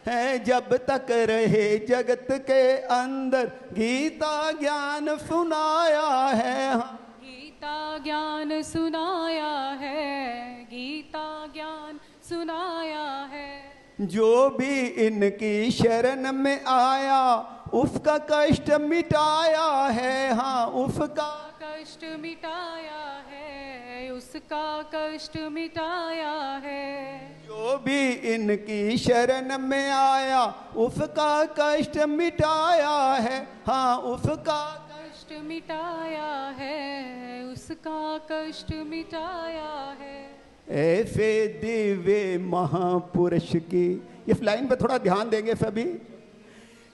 है। जब तक रहे जगत के अंदर गीता ज्ञान सुनाया है, हाँ गीता ज्ञान सुनाया है, गीता ज्ञान सुनाया है। जो भी इनकी शरण में आया उसका कष्ट मिटाया है, हाँ उसका कष्ट मिटाया है, उसका कष्ट मिटाया है। जो भी इनकी शरण में आया उसका कष्ट मिटाया है, हाँ उसका कष्ट मिटाया है, उसका कष्ट मिटाया है। ऐसे दिव्य महापुरुष की, इस लाइन पे थोड़ा ध्यान देंगे सभी।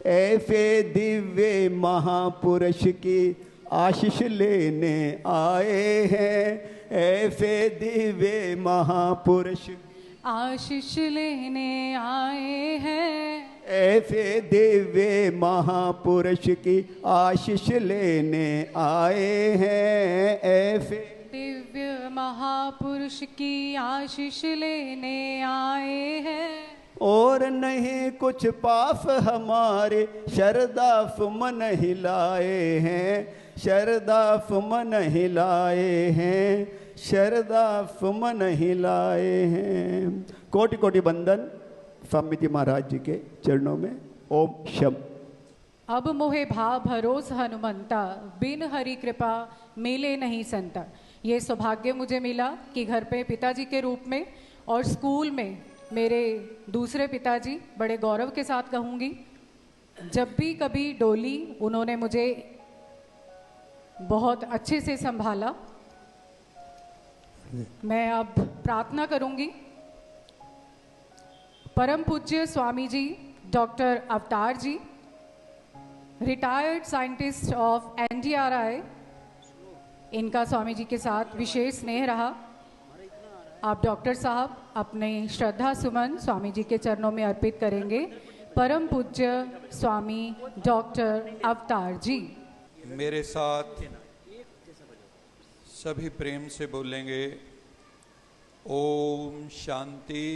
ऐसे दिव्य महापुरुष की आशीष लेने आए हैं, ऐसे दिव्य महापुरुष आशीष लेने आए हैं, ऐसे दिव्य महापुरुष की आशीष लेने आए हैं, ऐसे दिव्य महापुरुष की आशीष लेने आए हैं। और नहीं कुछ पाप हमारे शरदा सुमन हिलाए हैं, शरदा सुमन हिलाए हैं, शरदा सुमन हिलाए हैं। कोटि कोटि वंदन स्वामी जी महाराज जी के चरणों में। ओम शम। अब मोहे भाव भरोस हनुमंता, बिन हरि कृपा मिले नहीं संता। ये सौभाग्य मुझे मिला कि घर पे पिताजी के रूप में और स्कूल में मेरे दूसरे पिताजी, बड़े गौरव के साथ कहूँगी, जब भी कभी डोली उन्होंने मुझे बहुत अच्छे से संभाला। मैं अब प्रार्थना करूँगी। परम पूज्य स्वामी जी डॉक्टर अवतार जी, रिटायर्ड साइंटिस्ट ऑफ NDRI, इनका स्वामी जी के साथ विशेष स्नेह रहा। आप डॉक्टर साहब अपने श्रद्धा सुमन स्वामी जी के चरणों में अर्पित करेंगे। परम पूज्य स्वामी डॉक्टर अवतार जी। मेरे साथ सभी प्रेम से बोलेंगे, ओम शांति,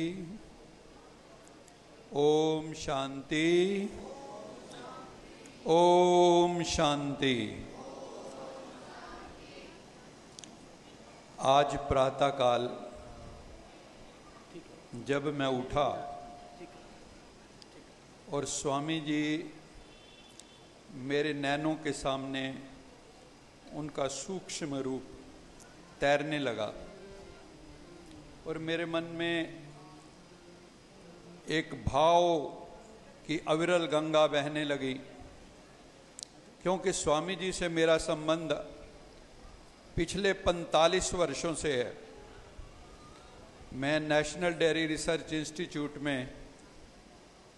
ओम शांति, ओम शांति। आज प्रातःकाल जब मैं उठा और स्वामी जी मेरे नैनों के सामने उनका सूक्ष्म रूप तैरने लगा और मेरे मन में एक भाव की अविरल गंगा बहने लगी, क्योंकि स्वामी जी से मेरा संबंध पिछले 45 वर्षों से है। मैं नेशनल डेयरी रिसर्च इंस्टीट्यूट में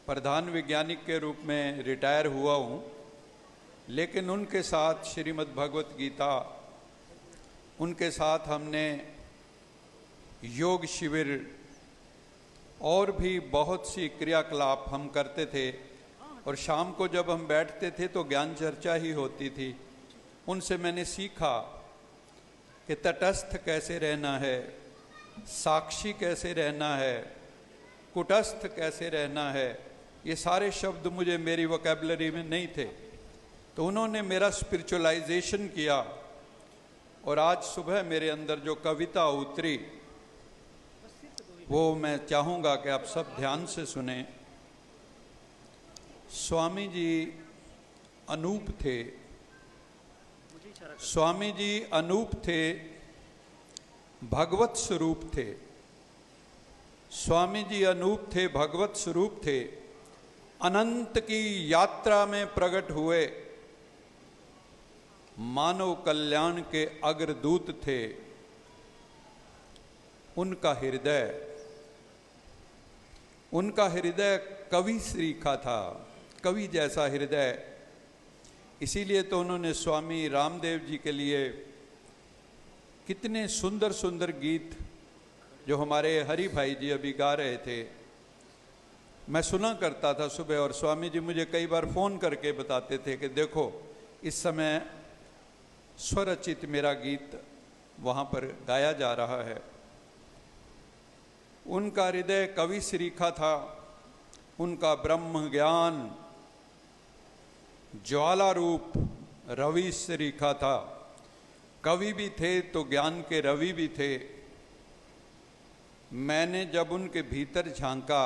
प्रधान वैज्ञानिक के रूप में रिटायर हुआ हूँ, लेकिन उनके साथ श्रीमद् भगवत गीता, उनके साथ हमने योग शिविर और भी बहुत सी क्रियाकलाप हम करते थे, और शाम को जब हम बैठते थे तो ज्ञान चर्चा ही होती थी। उनसे मैंने सीखा कि तटस्थ कैसे रहना है, साक्षी कैसे रहना है, कुटस्थ कैसे रहना है। ये सारे शब्द मुझे मेरी वोकैबुलरी में नहीं थे, तो उन्होंने मेरा स्पिरिचुअलाइजेशन किया। और आज सुबह मेरे अंदर जो कविता उतरी वो मैं चाहूँगा कि आप सब ध्यान से सुने। स्वामी जी अनूप थे, स्वामी जी अनूप थे, भगवत स्वरूप थे। स्वामी जी अनूप थे, भगवत स्वरूप थे। अनंत की यात्रा में प्रकट हुए मानव कल्याण के अग्रदूत थे। उनका हृदय उनका हृदय कवि सरीखा था, कवि जैसा हृदय। इसीलिए तो उन्होंने स्वामी रामदेव जी के लिए कितने सुंदर सुंदर गीत जो हमारे हरि भाई जी अभी गा रहे थे, मैं सुना करता था सुबह। और स्वामी जी मुझे कई बार फ़ोन करके बताते थे कि देखो इस समय स्वरचित मेरा गीत वहाँ पर गाया जा रहा है। उनका हृदय कवि सरीखा था, उनका ब्रह्म ज्ञान ज्वाला रूप रवि सरीखा था। कवि भी थे तो ज्ञान के रवि भी थे। मैंने जब उनके भीतर झांका,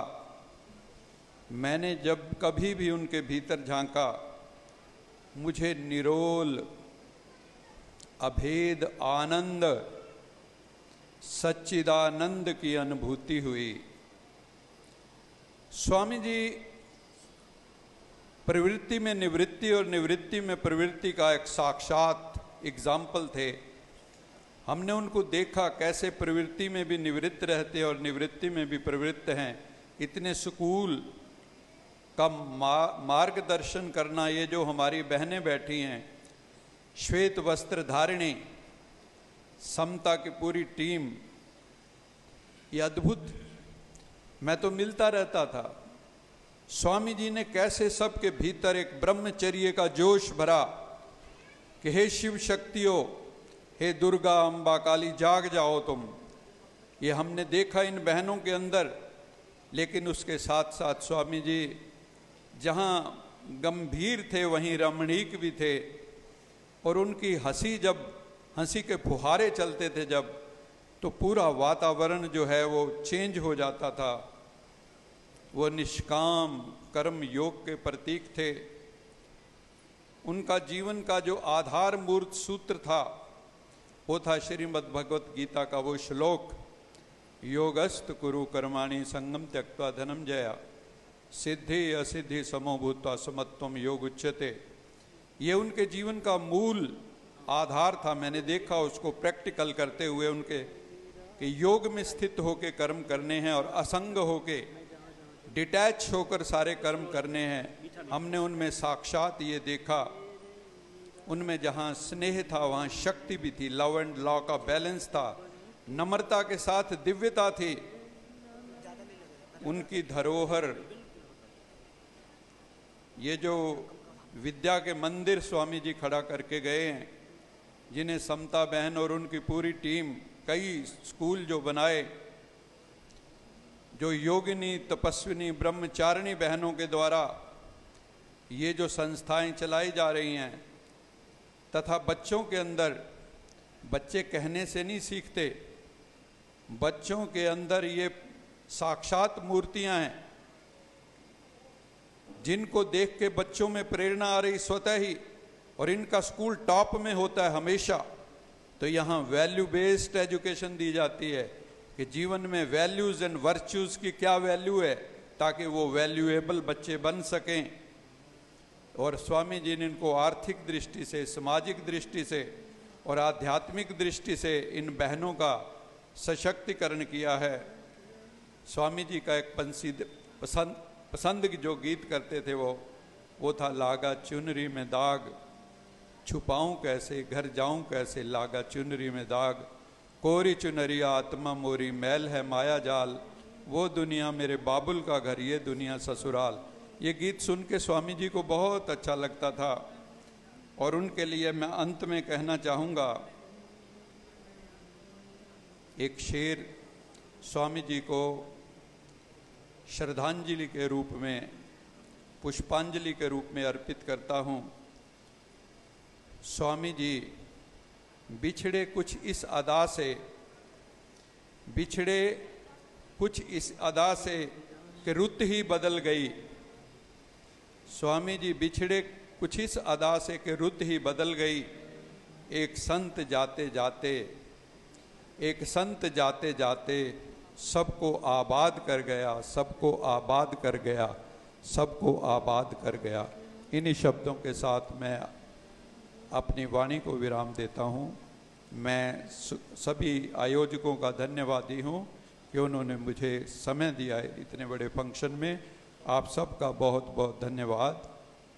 मैंने जब कभी भी उनके भीतर झांका, मुझे निरोल अभेद आनंद सच्चिदानंद की अनुभूति हुई। स्वामी जी प्रवृत्ति में निवृत्ति और निवृत्ति में प्रवृत्ति का एक साक्षात एग्जाम्पल थे। हमने उनको देखा कैसे प्रवृत्ति में भी निवृत्त रहते और निवृत्ति में भी प्रवृत्त हैं। इतने सुकूल का मार्गदर्शन करना, ये जो हमारी बहनें बैठी हैं श्वेत वस्त्र धारिणी, समता की पूरी टीम, ये अद्भुत। मैं तो मिलता रहता था। स्वामी जी ने कैसे सबके भीतर एक ब्रह्मचर्य का जोश भरा कि हे शिव शक्तियों, हे दुर्गा अम्बा काली, जाग जाओ तुम। ये हमने देखा इन बहनों के अंदर। लेकिन उसके साथ साथ स्वामी जी जहाँ गंभीर थे वहीं रमणीक भी थे। और उनकी हंसी, जब हंसी के फुहारे चलते थे जब, तो पूरा वातावरण जो है वो चेंज हो जाता था। वो निष्काम कर्म योग के प्रतीक थे। उनका जीवन का जो आधार मूर्त सूत्र था वो था श्रीमद् भगवत गीता का वो श्लोक, योगस्त कुरु कर्माणि संगम त्यक्त्वा धनम जया, सिद्धि असिद्धि समो भूत्वा समत्वम योग उच्यते। ये उनके जीवन का मूल आधार था। मैंने देखा उसको प्रैक्टिकल करते हुए उनके कि योग में स्थित होके कर्म करने हैं और असंग होके डिटैच होकर सारे कर्म करने हैं। हमने उनमें साक्षात ये देखा। उनमें जहाँ स्नेह था वहाँ शक्ति भी थी, लव एंड लॉ का बैलेंस था, नम्रता के साथ दिव्यता थी। उनकी धरोहर, ये जो विद्या के मंदिर स्वामी जी खड़ा करके गए हैं, जिन्हें समता बहन और उनकी पूरी टीम, कई स्कूल जो बनाए, जो योगिनी तपस्विनी ब्रह्मचारिणी बहनों के द्वारा ये जो संस्थाएं चलाई जा रही हैं, तथा बच्चों के अंदर, बच्चे कहने से नहीं सीखते, बच्चों के अंदर ये साक्षात मूर्तियां हैं जिनको देख के बच्चों में प्रेरणा आ रही स्वतः ही। और इनका स्कूल टॉप में होता है हमेशा। तो यहाँ वैल्यू बेस्ड एजुकेशन दी जाती है कि जीवन में वैल्यूज एंड वर्च्यूज की क्या वैल्यू है, ताकि वो वैल्यूएबल बच्चे बन सकें। और स्वामी जी ने इनको आर्थिक दृष्टि से, सामाजिक दृष्टि से और आध्यात्मिक दृष्टि से इन बहनों का सशक्तिकरण किया है। स्वामी जी का एक पसंद की जो गीत करते थे वो था, लागा चुनरी में दाग, छुपाऊं कैसे घर जाऊं कैसे, लागा चुनरी में दाग, कोरी चुनरिया आत्मा मोरी, मैल है माया जाल, वो दुनिया मेरे बाबुल का घर, ये दुनिया ससुराल। ये गीत सुन के स्वामी जी को बहुत अच्छा लगता था। और उनके लिए मैं अंत में कहना चाहूँगा एक शेर स्वामी जी को श्रद्धांजलि के रूप में, पुष्पांजलि के रूप में अर्पित करता हूँ। स्वामी जी बिछड़े कुछ इस अदा से, बिछड़े कुछ इस अदा से कि रुत ही बदल गई। स्वामी जी बिछड़े कुछ इस अदा से कि रुत ही बदल गई। एक संत जाते जाते, एक संत जाते जाते सबको आबाद कर गया, सबको आबाद कर गया, सबको आबाद कर गया। इन्हीं शब्दों के साथ मैं अपनी वाणी को विराम देता हूँ। मैं सभी आयोजकों का धन्यवादी हूँ कि उन्होंने मुझे समय दिया है इतने बड़े फंक्शन में। आप सबका बहुत बहुत धन्यवाद।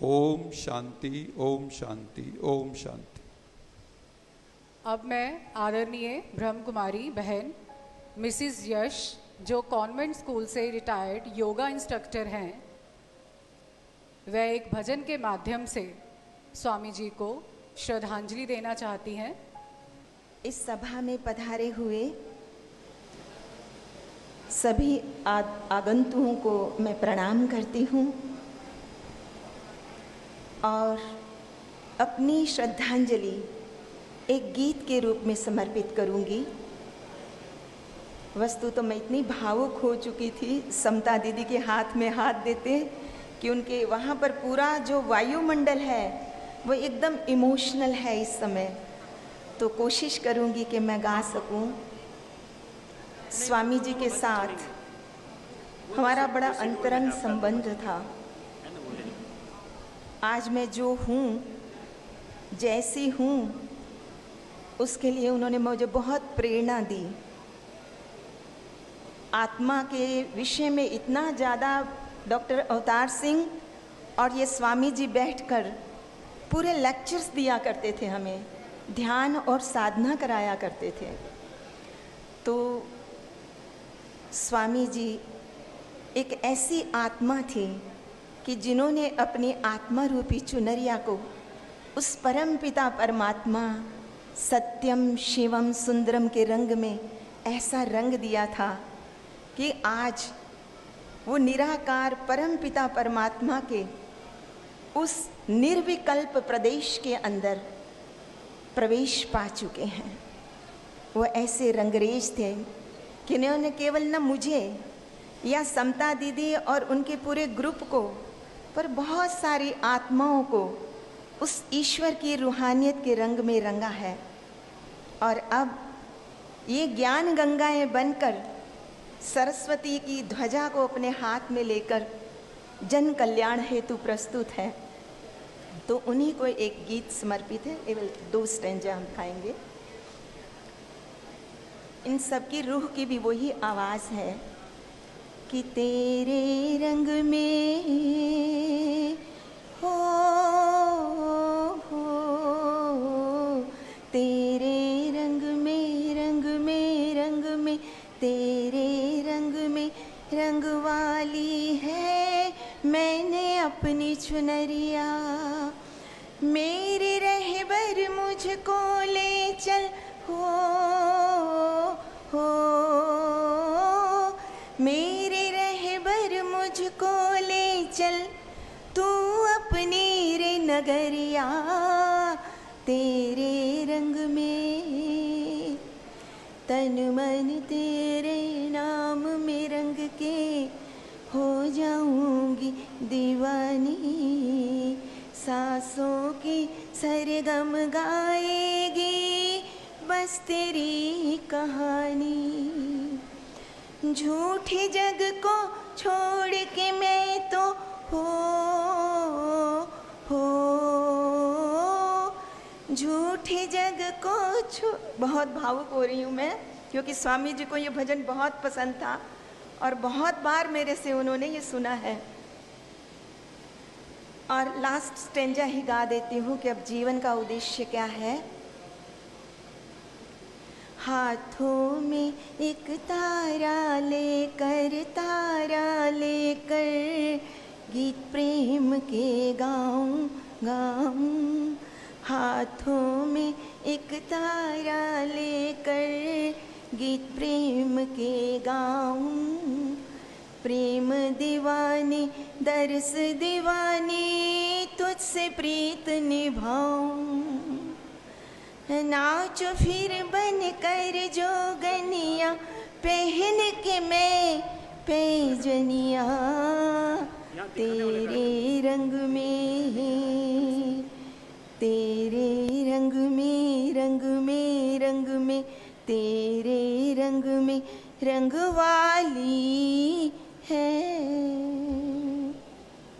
ओम शांति, ओम शांति, ओम शांति। अब मैं आदरणीय ब्रह्म कुमारी बहन मिसिस यश, जो कॉन्वेंट स्कूल से रिटायर्ड योगा इंस्ट्रक्टर हैं, वह एक भजन के माध्यम से स्वामी जी को श्रद्धांजलि देना चाहती हैं। इस सभा में पधारे हुए सभी आगंतुकों को मैं प्रणाम करती हूँ और अपनी श्रद्धांजलि एक गीत के रूप में समर्पित करूँगी। वस्तु तो मैं इतनी भावुक हो चुकी थी समता दीदी के हाथ में हाथ देते कि उनके वहाँ पर पूरा जो वायुमंडल है वो एकदम इमोशनल है इस समय, तो कोशिश करूँगी कि मैं गा सकूँ। स्वामी जी के साथ हमारा बड़ा अंतरंग संबंध था। आज मैं जो हूँ, जैसी हूँ, उसके लिए उन्होंने मुझे बहुत प्रेरणा दी। आत्मा के विषय में इतना ज़्यादा डॉक्टर अवतार सिंह और ये स्वामी जी बैठकर पूरे लेक्चर्स दिया करते थे, हमें ध्यान और साधना कराया करते थे। तो स्वामी जी एक ऐसी आत्मा थी कि जिन्होंने अपनी आत्मा रूपी चुनरिया को उस परम पिता परमात्मा सत्यम शिवम सुंदरम के रंग में ऐसा रंग दिया था कि आज वो निराकार परम पिता परमात्मा के उस निर्विकल्प प्रदेश के अंदर प्रवेश पा चुके हैं। वो ऐसे रंगरेज थे कि उन्होंने केवल न मुझे या समता दीदी और उनके पूरे ग्रुप को, पर बहुत सारी आत्माओं को उस ईश्वर की रूहानियत के रंग में रंगा है। और अब ये ज्ञान गंगाएं बनकर सरस्वती की ध्वजा को अपने हाथ में लेकर जन कल्याण हेतु प्रस्तुत है। तो उन्हीं को एक गीत समर्पित है, केवल 2 स्टैंजा हम गाएंगे। इन सब की रूह की भी वही आवाज़ है कि तेरे रंग में हो तेरे रंग में रंग में रंग में तेरे रंग में रंग वाली है मैंने अपनी चुनरिया। मेरे रहबर मुझको ले चल हो मेरे रहबर मुझको ले चल तू अपनी रे नगरिया। तेरे रंग में तन मन तेरे नाम में रंग के हो जाऊंगी दीवानी। सांसों की सरगम गाएगी बस तेरी कहानी। झूठे जग को छोड़ के मैं तो झूठे जग को बहुत भावुक हो रही हूँ मैं, क्योंकि स्वामी जी को ये भजन बहुत पसंद था और बहुत बार मेरे से उन्होंने ये सुना है। और लास्ट स्टेंजा ही गा देती हूँ कि अब जीवन का उद्देश्य क्या है। हाथों में एक तारा लेकर गीत प्रेम के गाऊं गाऊं। हाथों में एक तारा लेकर गीत प्रेम के गाऊं। प्रेम दीवानी दरस दीवानी तुझसे प्रीत निभाऊं। नाच फिर बन कर जोगनिया पहन के मैं पैजनिया। तेरे रंग में तेरे रंग में रंग में रंग में तेरे रंग में रंग वाली है।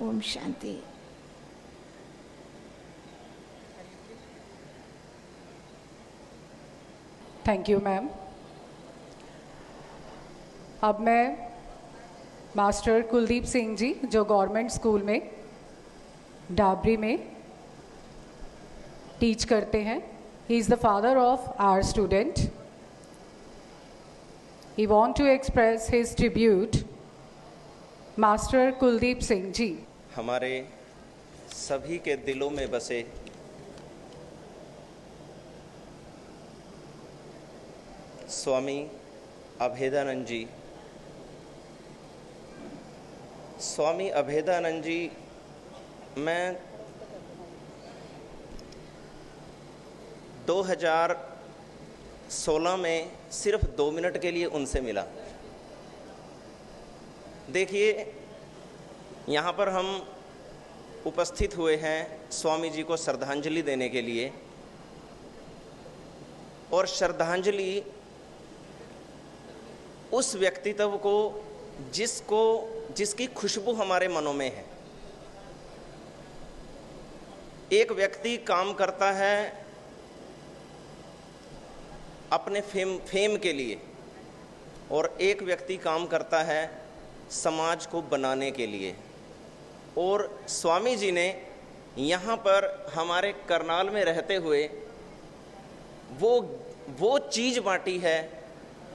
Om Shanti. Thank you ma'am. अब मैं मास्टर कुलदीप सिंह जी, जो गवर्नमेंट स्कूल में डाबरी में टीच करते हैं, he is the father of our student. He want to express his tribute. Master Kuldeep Singh ji. हमारे सभी के दिलों में बसे स्वामी अभेदानंद जी. स्वामी अभेदानंद जी, मैं 2016 में सिर्फ 2 मिनट के लिए उनसे मिला. देखिए, यहाँ पर हम उपस्थित हुए हैं स्वामी जी को श्रद्धांजलि देने के लिए, और श्रद्धांजलि उस व्यक्तित्व को जिसकी खुशबू हमारे मनों में है. एक व्यक्ति काम करता है अपने फेम के लिए, और एक व्यक्ति काम करता है समाज को बनाने के लिए. और स्वामी जी ने यहाँ पर हमारे करनाल में रहते हुए वो चीज़ बांटी है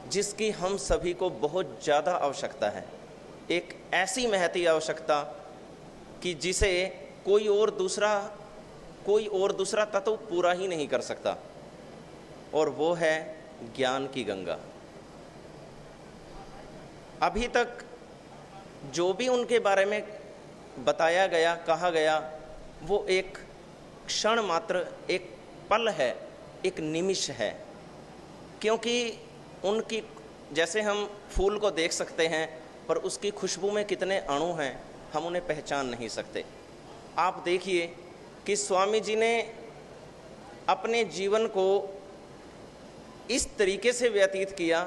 जिसकी हम सभी को बहुत ज़्यादा आवश्यकता है. एक ऐसी महती आवश्यकता कि जिसे कोई और दूसरा तत्व पूरा ही नहीं कर सकता, और वो है ज्ञान की गंगा. अभी तक जो भी उनके बारे में बताया गया, कहा गया, वो एक क्षण मात्र, एक पल है, एक निमिष है. क्योंकि उनकी, जैसे हम फूल को देख सकते हैं पर उसकी खुशबू में कितने अणु हैं हम उन्हें पहचान नहीं सकते. आप देखिए कि स्वामी जी ने अपने जीवन को इस तरीके से व्यतीत किया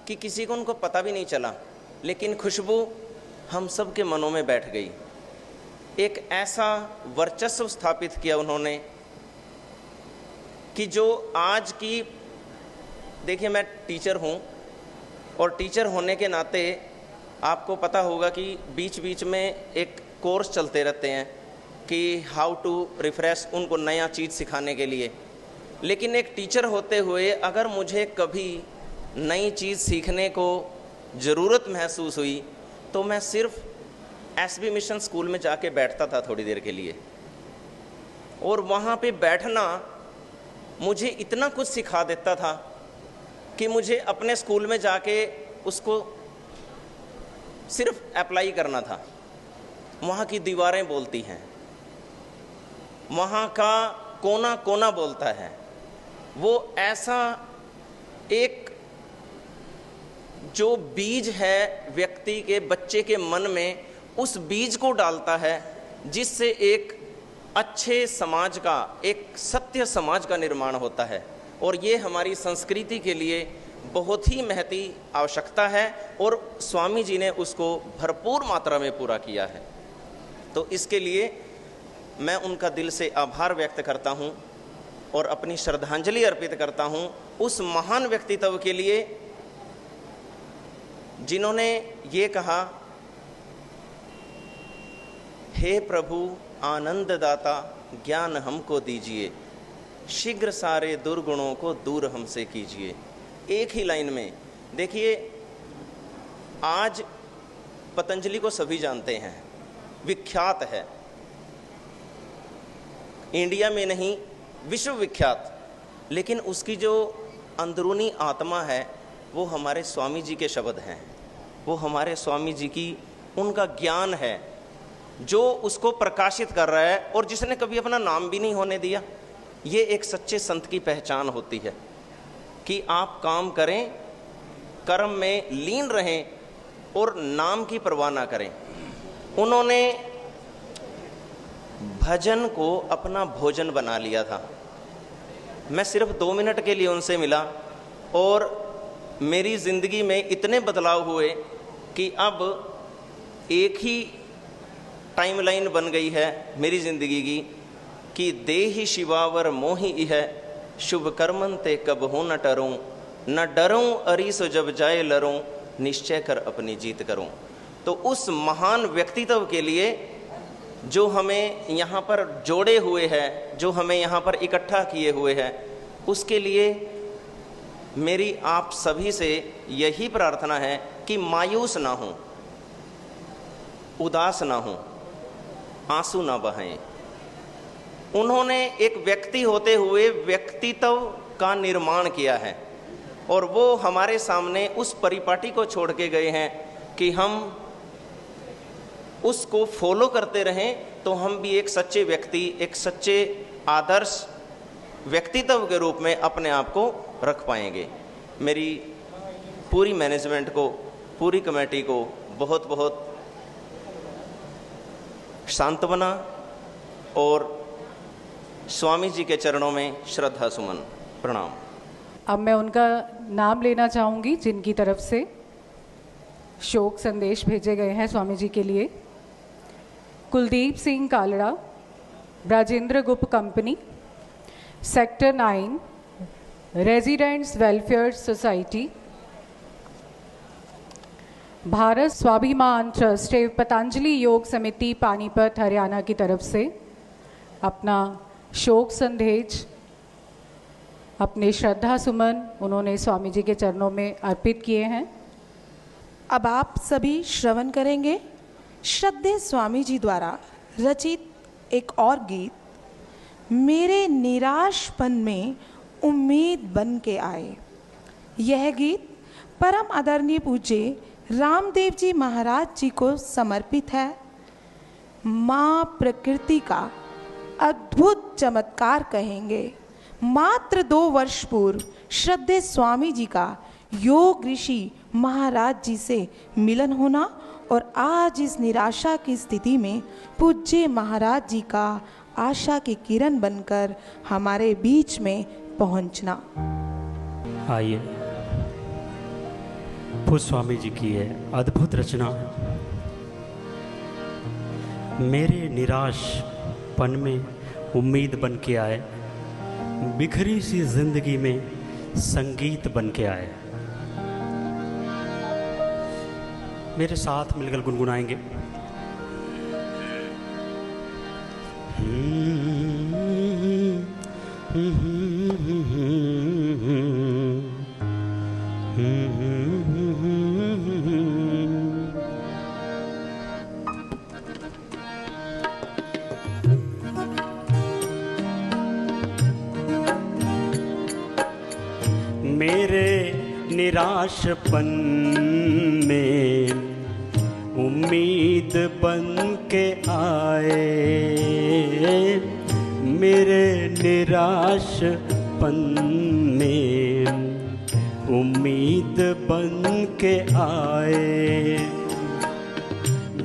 कि किसी को उनको पता भी नहीं चला, लेकिन खुशबू हम सब के मनों में बैठ गई. एक ऐसा वर्चस्व स्थापित किया उन्होंने कि जो आज की, देखिए मैं टीचर हूँ, और टीचर होने के नाते आपको पता होगा कि बीच बीच में एक कोर्स चलते रहते हैं कि हाउ टू रिफ्रेश, उनको नया चीज़ सिखाने के लिए. लेकिन एक टीचर होते हुए अगर मुझे कभी नई चीज़ सीखने को ज़रूरत महसूस हुई तो मैं सिर्फ एसबी मिशन स्कूल में जाके बैठता था थोड़ी देर के लिए, और वहाँ पे बैठना मुझे इतना कुछ सिखा देता था कि मुझे अपने स्कूल में जाके उसको सिर्फ अप्लाई करना था. वहाँ की दीवारें बोलती हैं, वहाँ का कोना कोना बोलता है. वो ऐसा एक जो बीज है व्यक्ति के, बच्चे के मन में, उस बीज को डालता है जिससे एक अच्छे समाज का, एक सत्य समाज का निर्माण होता है. और ये हमारी संस्कृति के लिए बहुत ही महती आवश्यकता है, और स्वामी जी ने उसको भरपूर मात्रा में पूरा किया है. तो इसके लिए मैं उनका दिल से आभार व्यक्त करता हूँ और अपनी श्रद्धांजलि अर्पित करता हूँ उस महान व्यक्तित्व के लिए जिन्होंने ये कहा, हे प्रभु आनंद दाता ज्ञान हमको दीजिए, शीघ्र सारे दुर्गुणों को दूर हमसे कीजिए. एक ही लाइन में देखिए, आज पतंजलि को सभी जानते हैं, विख्यात है, इंडिया में नहीं विश्व विख्यात, लेकिन उसकी जो अंदरूनी आत्मा है वो हमारे स्वामी जी के शब्द हैं, वो हमारे स्वामी जी की, उनका ज्ञान है जो उसको प्रकाशित कर रहा है, और जिसने कभी अपना नाम भी नहीं होने दिया. ये एक सच्चे संत की पहचान होती है कि आप काम करें, कर्म में लीन रहें और नाम की परवाह ना करें. उन्होंने भजन को अपना भोजन बना लिया था. मैं सिर्फ 2 मिनट के लिए उनसे मिला और मेरी ज़िंदगी में इतने बदलाव हुए कि अब एक ही टाइमलाइन बन गई है मेरी ज़िंदगी की कि देहि शिवावर मोहि इह शुभ कर्मन ते कब हो न डरूं, न डरूं अरीसो जब जाए लरूं, निश्चय कर अपनी जीत करूं। तो उस महान व्यक्तित्व के लिए जो हमें यहाँ पर जोड़े हुए हैं, जो हमें यहाँ पर इकट्ठा किए हुए हैं, उसके लिए मेरी आप सभी से यही प्रार्थना है कि मायूस ना हो, उदास ना हो, आंसू ना बहाएं। उन्होंने एक व्यक्ति होते हुए व्यक्तित्व का निर्माण किया है और वो हमारे सामने उस परिपाटी को छोड़ के गए हैं कि हम उसको फॉलो करते रहें तो हम भी एक सच्चे व्यक्ति, एक सच्चे आदर्श व्यक्तित्व के रूप में अपने आप को रख पाएंगे। मेरी पूरी मैनेजमेंट को, पूरी कमेटी को बहुत बहुत सांत्वना और स्वामी जी के चरणों में श्रद्धा सुमन प्रणाम। अब मैं उनका नाम लेना चाहूँगी जिनकी तरफ से शोक संदेश भेजे गए हैं स्वामी जी के लिए। कुलदीप सिंह कालड़ा, राजेंद्र गुप्त company, sector 9, residents welfare society, Bharat Swabhiman trust एवं पतंजलि योग समिति पानीपत हरियाणा की तरफ से अपना शोक संदेश, अपने श्रद्धा सुमन उन्होंने स्वामी जी के चरणों में अर्पित किए हैं। अब आप सभी श्रवण करेंगे श्रद्धेय स्वामी जी द्वारा रचित एक और गीत, मेरे निराशपन में उम्मीद बन के आए। यह गीत परम आदरणीय पूज्य रामदेव जी महाराज जी को समर्पित है। माँ प्रकृति का अद्भुत चमत्कार कहेंगे। मात्र 2 वर्ष पूर्व श्रद्धेय स्वामी जी का योग ऋषि महाराज जी से मिलन होना और आज इस निराशा की स्थिति में पूज्य महाराज जी का आशा की किरण बनकर हमारे बीच में पहुंचना। आइए पूज्य स्वामी जी की है अद्भुत रचना, मेरे निराशपन में उम्मीद बन के आए, बिखरी सी जिंदगी में संगीत बन के आए। मेरे साथ मिलकर गुनगुनाएंगे। मेरे निराशपन में उम्मीद बन के आए, मेरे निराशपन में उम्मीद बन के आए,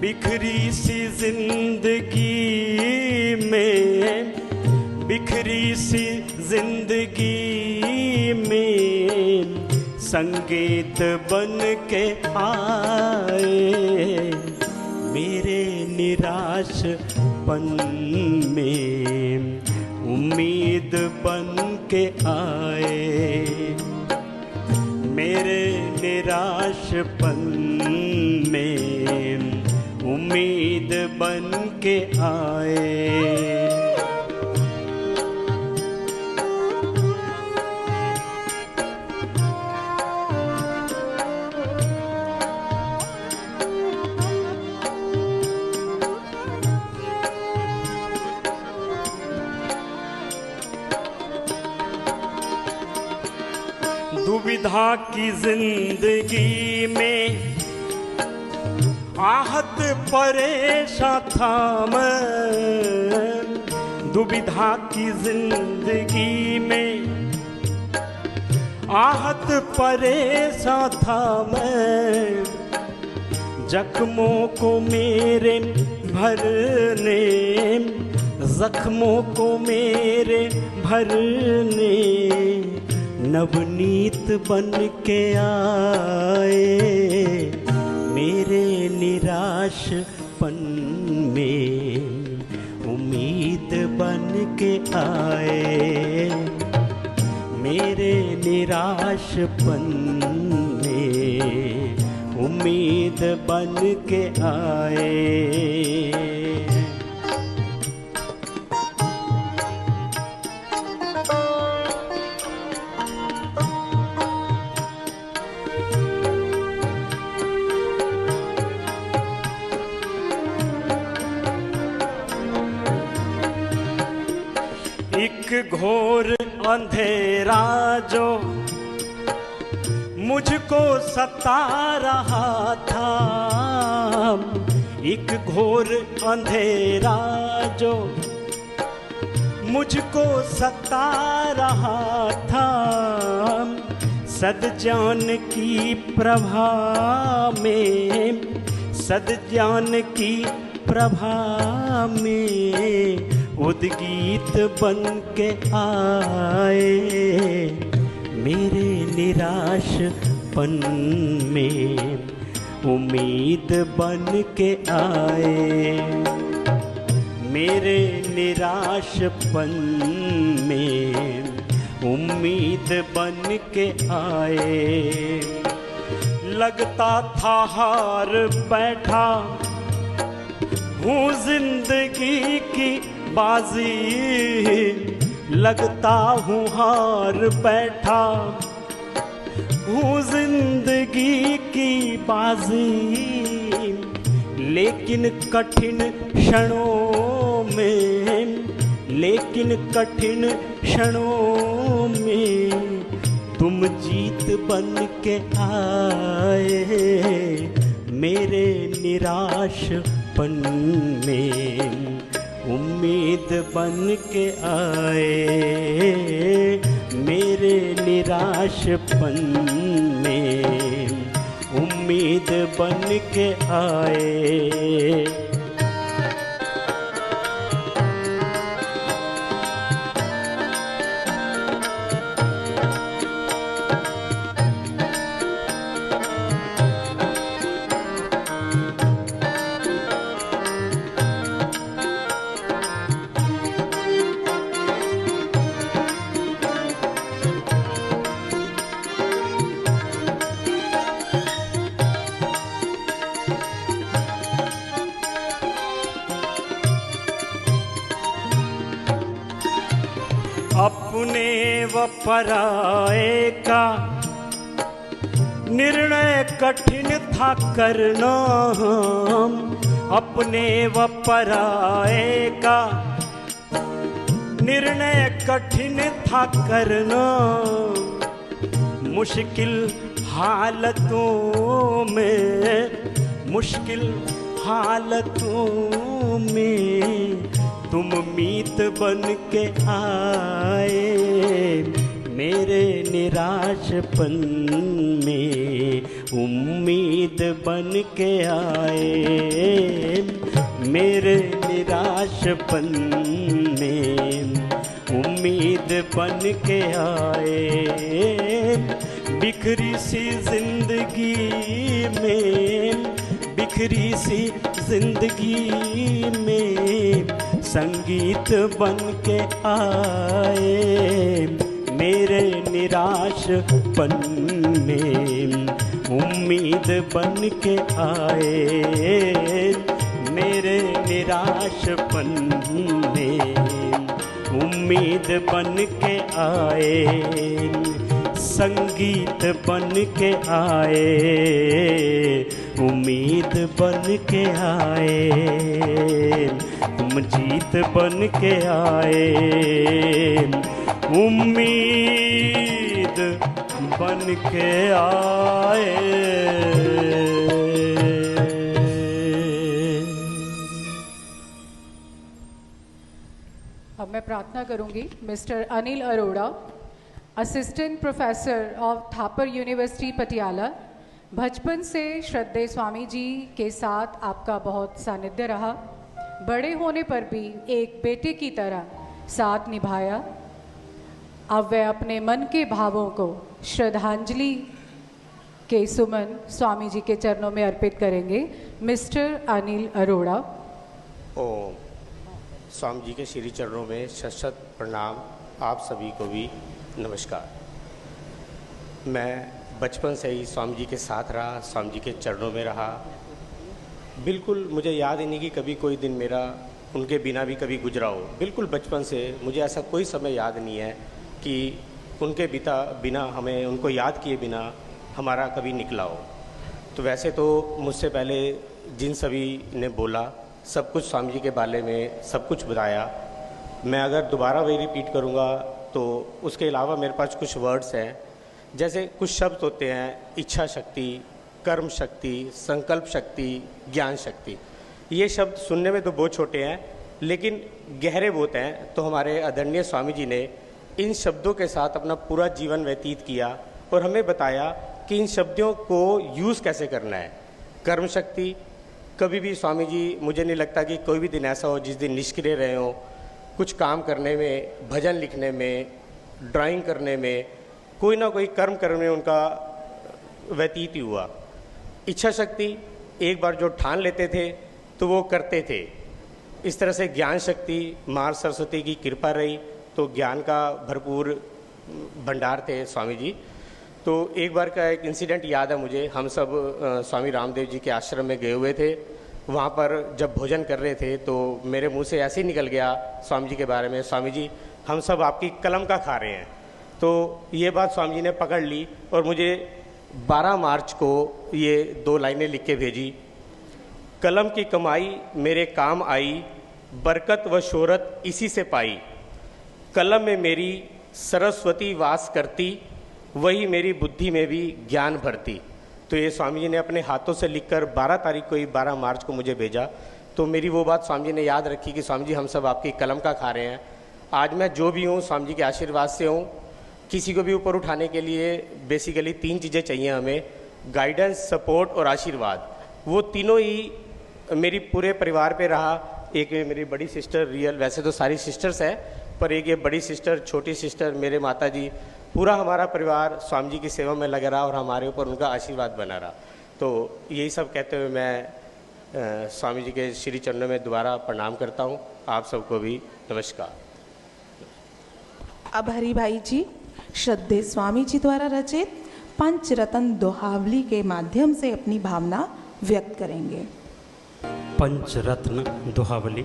बिखरी सी जिंदगी में, बिखरी सी जिंदगी में संगीत बन के आए, मेरे निराशपन में उम्मीद बन के आए, मेरे निराशपन में उम्मीद बन के आए। दुविधा की जिंदगी में आहत परेशान था मैं, दुविधा की जिंदगी में आहत परेशान था मैं, जख्मों को मेरे भरने, जख्मों को मेरे भरने नवनीत बन के आए, मेरे निराशपन में उम्मीद बन के आए, मेरे निराशपन में उम्मीद बन के आए। एक घोर अंधेरा जो मुझको सता रहा था, एक घोर अंधेरा जो मुझको सता रहा था, सद्ज्ञान की प्रभा में, सद्ज्ञान की प्रभा में उद्गीत बन के आए। मेरे निराशपन में उम्मीद बन के आए। मेरे निराशपन में उम्मीद बन के आए। लगता था हार बैठा हूँ जिंदगी की बाजी, लगता हूँ हार बैठा हूँ जिंदगी की बाजी। लेकिन कठिन क्षणों में, लेकिन कठिन क्षणों में तुम जीत बन के आए। मेरे निराशपन में उम्मीद बन के आए। मेरे निराशपन में उम्मीद बन के आए। अपने व पराए का निर्णय कठिन था करना। अपने व पराए का निर्णय कठिन था करना। मुश्किल हालतों में, मुश्किल हालतों में तुम मीत बन के आए। मेरे निराशपन में उम्मीद बन के आए। मेरे निराशपन में उम्मीद बन के आए। बिखरी सी जिंदगी में, बिखरी सी जिंदगी में संगीत बन के आए। मेरे निराशपन में उम्मीद बन के आए। मेरे निराशपन में उम्मीद बन के आए। संगीत बन के आए, उम्मीद बन के आए। तुम जीत बन के आए, उम्मीद बन के आए। अब मैं प्रार्थना करूंगी mister Anil Arora, assistant professor of Thapar university Patiala. बचपन से श्रद्धेय स्वामी जी के साथ आपका बहुत सानिध्य रहा। बड़े होने पर भी एक बेटे की तरह साथ निभाया। अब वे अपने मन के भावों को श्रद्धांजलि के सुमन स्वामी जी के चरणों में अर्पित करेंगे। मिस्टर अनिल अरोड़ा। ओम। स्वामी जी के श्री चरणों में शत शत प्रणाम। आप सभी को भी नमस्कार। मैं बचपन से ही स्वामी जी के साथ रहा, स्वामी जी के चरणों में रहा। बिल्कुल मुझे याद ही नहीं कि कभी कोई दिन मेरा उनके बिना भी कभी गुजरा हो। बिल्कुल बचपन से मुझे ऐसा कोई समय याद नहीं है कि उनके बिना हमें उनको याद किए बिना हमारा कभी निकला हो। तो वैसे तो मुझसे पहले जिन सभी ने बोला सब कुछ स्वामी जी के बारे में सब कुछ बताया। मैं अगर दोबारा वही रिपीट करूँगा तो उसके अलावा मेरे पास कुछ वर्ड्स हैं। जैसे कुछ शब्द होते हैं, इच्छा शक्ति, कर्म शक्ति, संकल्प शक्ति, ज्ञान शक्ति। ये शब्द सुनने में तो बहुत छोटे हैं लेकिन गहरे बहुत हैं। तो हमारे आदरणीय स्वामी जी ने इन शब्दों के साथ अपना पूरा जीवन व्यतीत किया और हमें बताया कि इन शब्दों को यूज़ कैसे करना है। कर्म शक्ति, कभी भी स्वामी जी, मुझे नहीं लगता कि कोई भी दिन ऐसा हो जिस दिन निष्क्रिय रहे हो। कुछ काम करने में, भजन लिखने में, ड्राइंग करने में, कोई ना कोई कर्म करने में उनका व्यतीत ही हुआ। इच्छा शक्ति, एक बार जो ठान लेते थे तो वो करते थे। इस तरह से ज्ञान शक्ति, माँ सरस्वती की कृपा रही तो ज्ञान का भरपूर भंडार थे स्वामी जी। तो एक बार का एक इंसिडेंट याद है मुझे। हम सब स्वामी रामदेव जी के आश्रम में गए हुए थे। वहाँ पर जब भोजन कर रहे थे तो मेरे मुंह से ऐसे ही निकल गया स्वामी जी के बारे में, स्वामी जी हम सब आपकी कलम का खा रहे हैं। तो ये बात स्वामी जी ने पकड़ ली और मुझे 12 मार्च को ये 2 लाइनें लिख के भेजी। कलम की कमाई मेरे काम आई, बरकत व शोहरत इसी से पाई। कलम में मेरी सरस्वती वास करती, वही मेरी बुद्धि में भी ज्ञान भरती। तो ये स्वामी जी ने अपने हाथों से लिखकर 12 तारीख को ही 12 मार्च को मुझे भेजा। तो मेरी वो बात स्वामी जी ने याद रखी कि स्वामी जी हम सब आपकी कलम का खा रहे हैं। आज मैं जो भी हूँ स्वामी जी के आशीर्वाद से हूँ। किसी को भी ऊपर उठाने के लिए बेसिकली 3 चीज़ें चाहिए हमें, गाइडेंस, सपोर्ट और आशीर्वाद। वो तीनों ही मेरी पूरे परिवार पे रहा। एक मेरी बड़ी सिस्टर, रियल वैसे तो सारी सिस्टर्स हैं पर एक ये बड़ी सिस्टर, छोटी सिस्टर, मेरे माता जी, पूरा हमारा परिवार स्वामी जी की सेवा में लगा रहा और हमारे ऊपर उनका आशीर्वाद बना रहा। तो यही सब कहते हुए मैं स्वामी जी के श्री चरणों में दोबारा प्रणाम करता हूँ। आप सबको भी नमस्कार। अब हरि भाई जी श्रद्धेय स्वामी जी द्वारा रचित पंचरत्न दोहावली के माध्यम से अपनी भावना व्यक्त करेंगे। पंचरत्न दोहावली।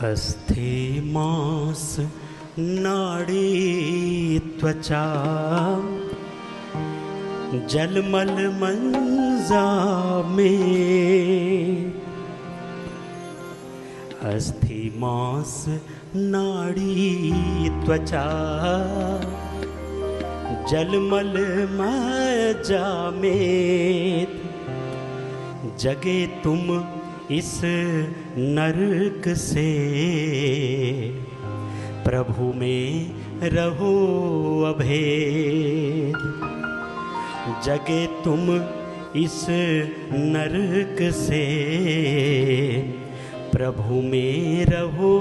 अस्थि मांस नाड़ी त्वचा, जलमल मंजा में। अस्थि मांस नाड़ी त्वचा, जलमल मजा में। जगे तुम इस नरक से, प्रभु में रहो अभेद। जगे तुम इस नरक से, प्रभु में रहो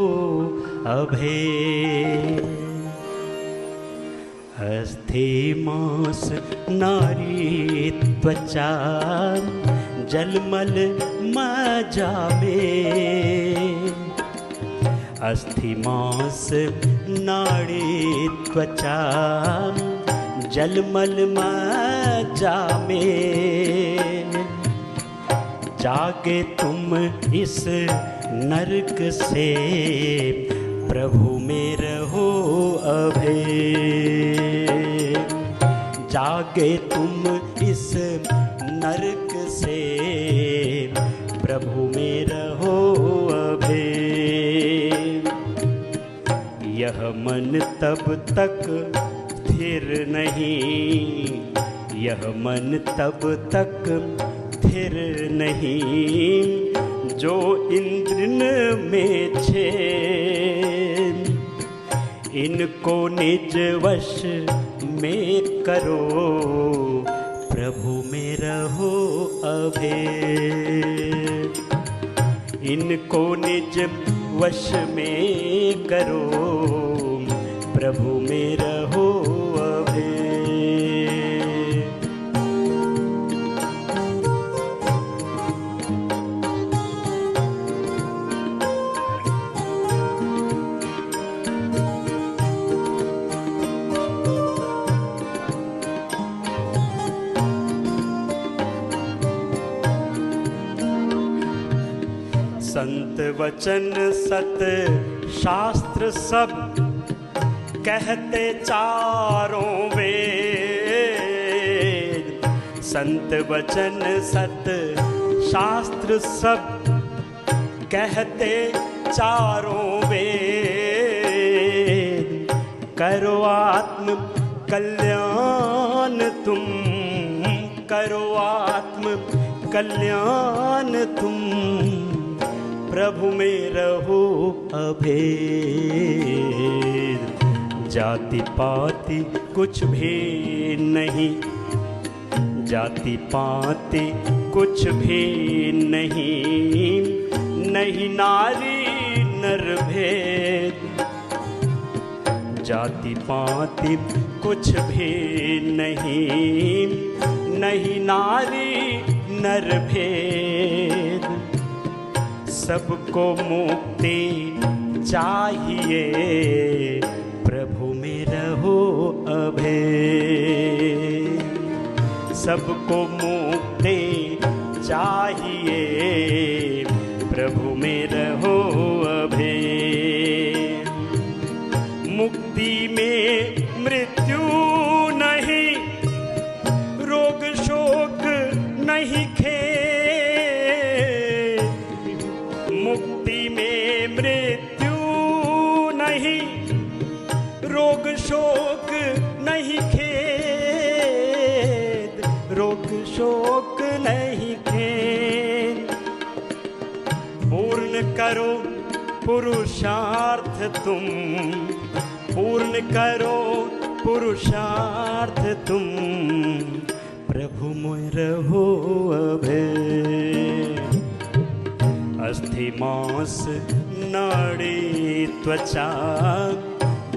अभेद। अस्थि मांस नारी त्वचा, जलमल मजा में। अस्थि मांस नाड़ी त्वचा, जलमल मजा में। जागे तुम इस नरक से, प्रभु में रहो अभेद। जागे तुम इस नरक से, प्रभु में रहो अभेद। यह मन तब तक स्थिर नहीं, यह मन तब तक स्थिर नहीं, जो इंद्रिन में छे। इनको निज वश में करो, प्रभु में रहो अभेद। इनको निज वश में करो, प्रभु में रहो अभेद। संत वचन सत शास्त्र सब कहते चारों वेद। संत वचन सत शास्त्र सब कहते चारों वेद। करो आत्म कल्याण तुम, करो आत्म कल्याण तुम, प्रभु में रहो अभेद। जाति पाति कुछ भी नहीं, जाति पाति कुछ भी नहीं, नहीं नारी नर भेद। जाति पाति कुछ भी नहीं, नहीं नारी नर भेद। सबको मुक्ति चाहिए, प्रभु में रहो अभेद। सबको मुक्ति चाहिए, प्रभु में रहो अभेद। मुक्ति में मृत्यु नहीं, रोग शोक नहीं खेद। मुक्ति में मृत्यु नहीं, रोग शोक नहीं खेद, रोग शोक नहीं खेद। पूर्ण करो पुरुषार्थ तुम, पूर्ण करो पुरुषार्थ तुम, प्रभु में रहो अभेद। अस्थि मांस नाड़ी त्वचा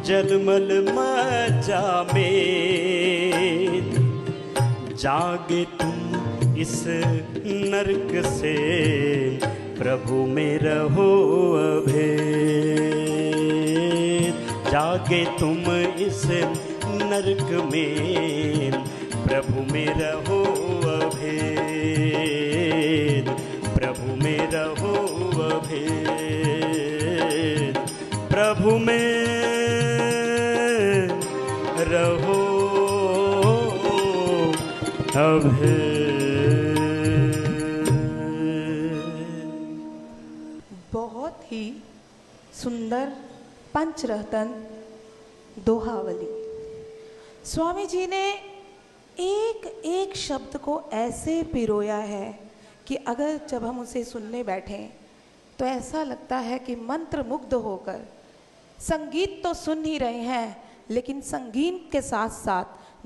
जलमल मज्जा में, जागे तुम इस नरक से, प्रभु में रहो अभेद। जागे तुम इस नरक में, प्रभु में रहो अभेद। प्रभु में रहो अभेद, प्रभु में रहो बहुत ही सुंदर पंचरत्न दोहावली। स्वामी जी ने एक एक शब्द को ऐसे पिरोया है कि अगर जब हम उसे सुनने बैठें तो ऐसा लगता है कि मंत्र मुग्ध होकर संगीत तो सुन ही रहे हैं, लेकिन संगीत के साथ साथ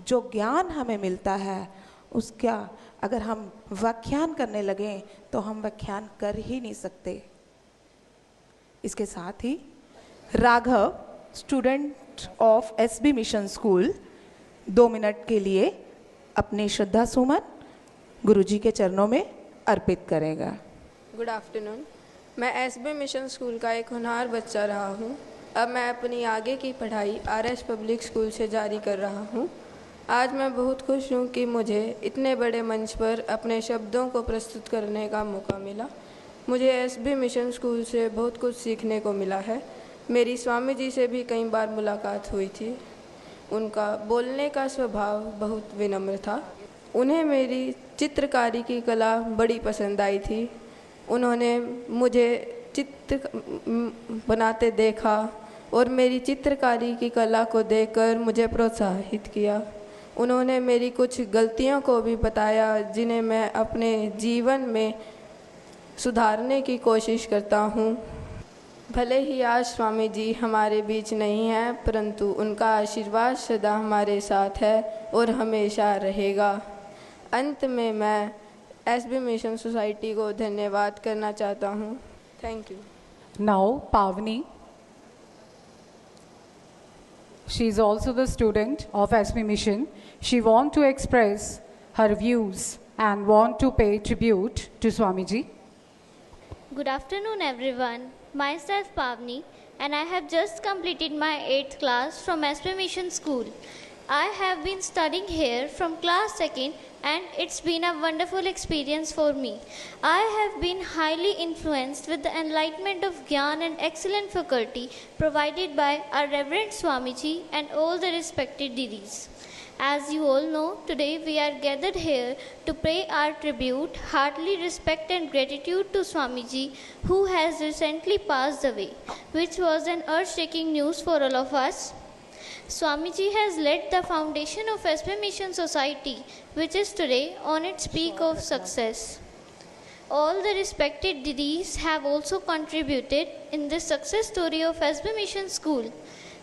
जो ज्ञान हमें मिलता है उसका अगर हम व्याख्यान करने लगें तो हम व्याख्यान कर ही नहीं सकते। इसके साथ ही Raghav, student of SB mission school, 2 minute के लिए अपने श्रद्धा सुमन गुरुजी के चरणों में अर्पित करेगा। Good afternoon. मैं एसबी मिशन स्कूल का एक होनहार बच्चा रहा हूँ। अब मैं अपनी आगे की पढ़ाई आरएस पब्लिक स्कूल से जारी कर रहा हूँ। आज मैं बहुत खुश हूँ कि मुझे इतने बड़े मंच पर अपने शब्दों को प्रस्तुत करने का मौका मिला। मुझे एसबी मिशन स्कूल से बहुत कुछ सीखने को मिला है। मेरी स्वामी जी से भी कई बार मुलाकात हुई थी। उनका बोलने का स्वभाव बहुत विनम्र था। उन्हें मेरी चित्रकारी की कला बड़ी पसंद आई थी। उन्होंने मुझे चित्र बनाते देखा और मेरी चित्रकारी की कला को देखकर मुझे प्रोत्साहित किया। उन्होंने मेरी कुछ गलतियों को भी बताया जिन्हें मैं अपने जीवन में सुधारने की कोशिश करता हूँ। भले ही आज स्वामी जी हमारे बीच नहीं हैं, परंतु उनका आशीर्वाद सदा हमारे साथ है और हमेशा रहेगा। अंत में मैं एसबी मिशन सोसाइटी को धन्यवाद करना चाहता हूँ। Thank you. Now Pavni, she is also the student of SB Mission. She want to express her views and want to pay tribute to Swamiji. Good afternoon everyone. Myself Pavni and I have just completed my 8th class from SB Mission School. I have been studying here from class 2nd and it's been a wonderful experience for me. I have been highly influenced with the enlightenment of Gyan and excellent faculty provided by our Reverend Swamiji and all the respected deities. As you all know, today we are gathered here to pay our tribute, heartily respect and gratitude to Swamiji, who has recently passed away, which was an earth-shaking news for all of us. Swamiji has led the foundation of SB Mission Society, which is today on its peak of success. All the respected deities have also contributed in this success story of SB Mission School.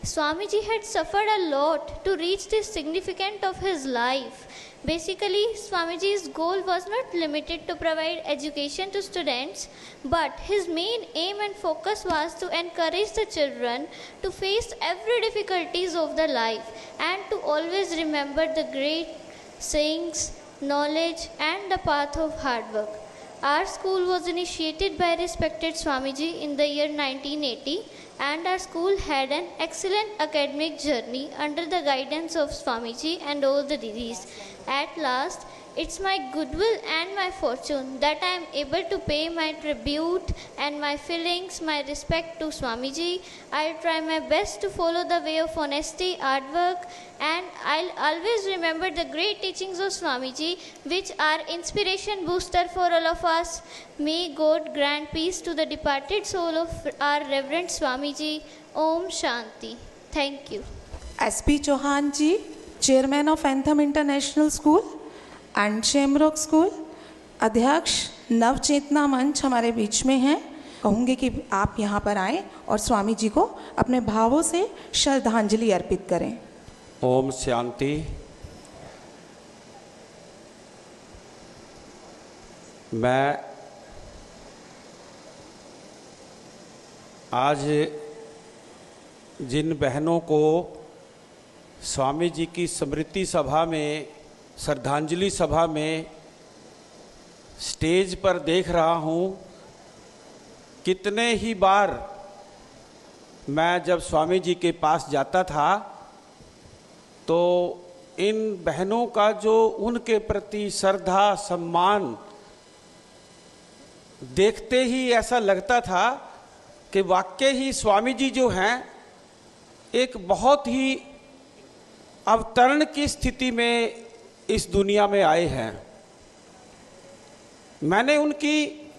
Swamiji had suffered a lot to reach this significance of his life. Basically, Swamiji's goal was not limited to provide education to students, but his main aim and focus was to encourage the children to face every difficulties of the life and to always remember the great sayings, knowledge and the path of hard work. Our school was initiated by respected Swamiji in the year 1980, and our school had an excellent academic journey under the guidance of Swamiji and all the deities. At last, it's my goodwill and my fortune that I am able to pay my tribute and my feelings, my respect to Swamiji. I'll try my best to follow the way of honesty, hard work, and I'll always remember the great teachings of Swamiji, which are inspiration booster for all of us. May God grant peace to the departed soul of our Reverend Swamiji. Om Shanti. Thank you. SP Chauhan ji, Chairman of Anthem International School and shamrock school, अध्यक्ष नवचेतना मंच हमारे बीच में हैं। कहूँगी कि आप यहाँ पर आएं और स्वामी जी को अपने भावों से श्रद्धांजलि अर्पित करें। ओम शांति। मैं आज जिन बहनों को स्वामी जी की स्मृति सभा में, श्रद्धांजलि सभा में स्टेज पर देख रहा हूँ, कितने ही बार मैं जब स्वामी जी के पास जाता था तो इन बहनों का जो उनके प्रति श्रद्धा सम्मान देखते ही ऐसा लगता था कि वाकई ही स्वामी जी जो हैं एक बहुत ही अवतरण की स्थिति में इस दुनिया में आए हैं। मैंने उनकी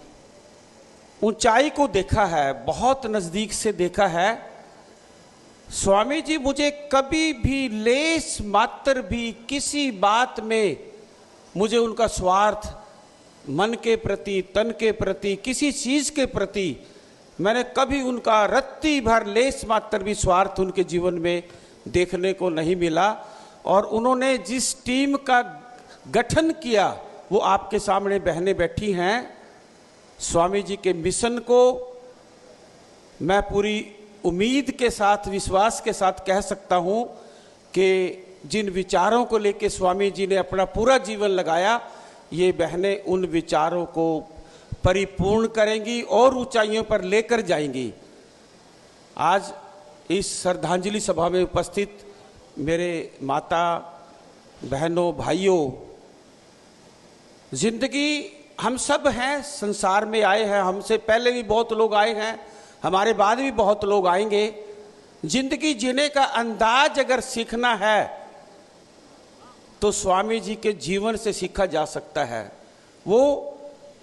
ऊंचाई को देखा है, बहुत नज़दीक से देखा है। स्वामी जी मुझे कभी भी लेस मात्र भी किसी बात में मुझे उनका स्वार्थ, मन के प्रति, तन के प्रति, किसी चीज़ के प्रति मैंने कभी उनका रत्ती भर लेस मात्र भी स्वार्थ उनके जीवन में देखने को नहीं मिला। और उन्होंने जिस टीम का गठन किया वो आपके सामने बहनें बैठी हैं। स्वामी जी के मिशन को मैं पूरी उम्मीद के साथ, विश्वास के साथ कह सकता हूं कि जिन विचारों को लेकर स्वामी जी ने अपना पूरा जीवन लगाया, ये बहनें उन विचारों को परिपूर्ण करेंगी और ऊंचाइयों पर लेकर जाएंगी। आज इस श्रद्धांजलि सभा में उपस्थित मेरे माता, बहनों, भाइयों, जिंदगी हम सब हैं, संसार में आए हैं, हमसे पहले भी बहुत लोग आए हैं, हमारे बाद भी बहुत लोग आएंगे। जिंदगी जीने का अंदाज अगर सीखना है तो स्वामी जी के जीवन से सीखा जा सकता है। वो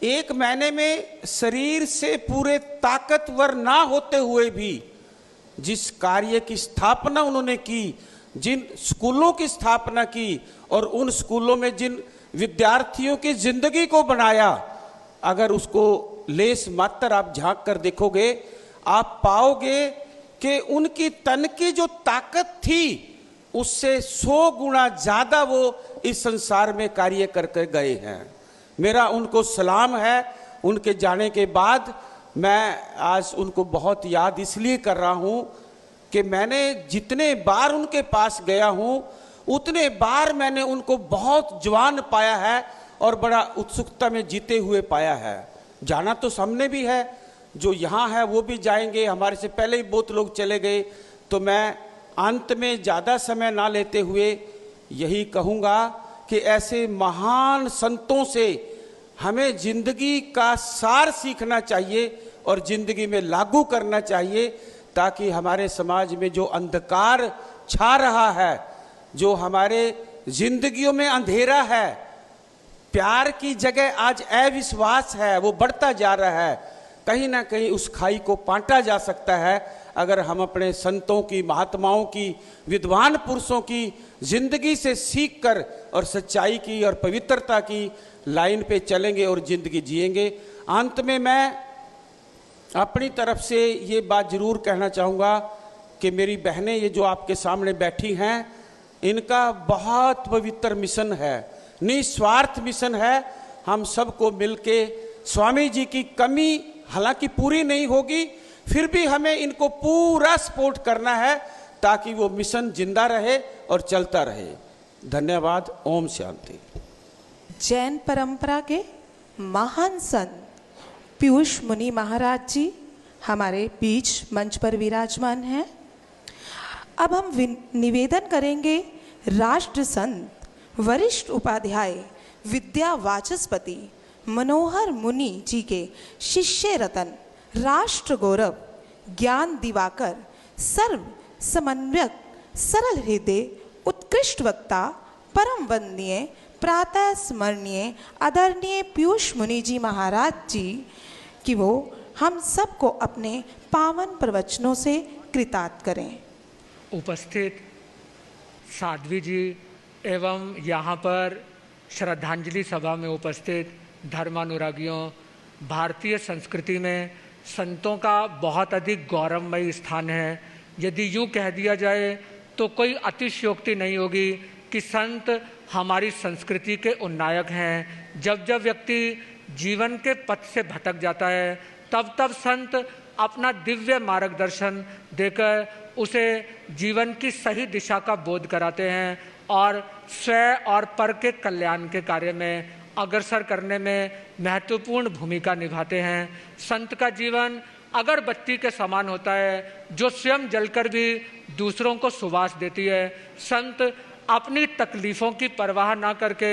एक महीने में शरीर से पूरे ताकतवर ना होते हुए भी जिस कार्य की स्थापना उन्होंने की, जिन स्कूलों की स्थापना की और उन स्कूलों में जिन विद्यार्थियों की जिंदगी को बनाया, अगर उसको लेस मात्र आप झांक कर देखोगे, आप पाओगे कि उनकी तन की जो ताकत थी उससे 100 गुना ज्यादा वो इस संसार में कार्य करके गए हैं। मेरा उनको सलाम है। उनके जाने के बाद मैं आज उनको बहुत याद इसलिए कर रहा हूं कि मैंने जितने बार उनके पास गया हूं उतने बार मैंने उनको बहुत जवान पाया है और बड़ा उत्सुकता में जीते हुए पाया है। जाना तो सामने भी है, जो यहाँ है वो भी जाएंगे, हमारे से पहले ही बहुत लोग चले गए। तो मैं अंत में ज़्यादा समय ना लेते हुए यही कहूँगा कि ऐसे महान संतों से हमें जिंदगी का सार सीखना चाहिए और जिंदगी में लागू करना चाहिए, ताकि हमारे समाज में जो अंधकार छा रहा है, जो हमारे जिंदगियों में अंधेरा है, प्यार की जगह आज अविश्वास है, वो बढ़ता जा रहा है। कहीं ना कहीं उस खाई को पाटा जा सकता है अगर हम अपने संतों की, महात्माओं की, विद्वान पुरुषों की जिंदगी से सीख कर और सच्चाई की और पवित्रता की लाइन पे चलेंगे और जिंदगी जिएंगे। अंत में मैं अपनी तरफ से ये बात जरूर कहना चाहूँगा कि मेरी बहनें ये जो आपके सामने बैठी हैं, इनका बहुत पवित्र मिशन है, निस्वार्थ मिशन है। हम सबको मिलके स्वामी जी की कमी हालांकि पूरी नहीं होगी, फिर भी हमें इनको पूरा सपोर्ट करना है ताकि वो मिशन जिंदा रहे और चलता रहे। धन्यवाद। ओम शांति। जैन परंपरा के महान संत पीयूष मुनि महाराज जी हमारे बीच मंच पर विराजमान हैं। अब हम निवेदन करेंगे राष्ट्र संत वरिष्ठ उपाध्याय विद्या वाचस्पति मनोहर मुनि जी के शिष्य रतन, राष्ट्र गौरव, ज्ञान दिवाकर, सर्व समन्वयक, सरल हृदय, उत्कृष्ट वक्ता, परम वंदनीय, प्रातः स्मरणीय, आदरणीय पीयूष मुनि जी महाराज जी कि वो हम सबको अपने पावन प्रवचनों से कृतार्थ करें। उपस्थित साध्वी जी एवं यहाँ पर श्रद्धांजलि सभा में उपस्थित धर्मानुरागियों, भारतीय संस्कृति में संतों का बहुत अधिक गौरवमयी स्थान है। यदि यूँ कह दिया जाए तो कोई अतिशयोक्ति नहीं होगी कि संत हमारी संस्कृति के उन्नायक हैं। जब जब व्यक्ति जीवन के पथ से भटक जाता है तब तब संत अपना दिव्य मार्गदर्शन देकर उसे जीवन की सही दिशा का बोध कराते हैं और स्वयं और पर के कल्याण के कार्य में अग्रसर करने में महत्वपूर्ण भूमिका निभाते हैं। संत का जीवन अगरबत्ती के समान होता है जो स्वयं जलकर भी दूसरों को सुवास देती है। संत अपनी तकलीफ़ों की परवाह ना करके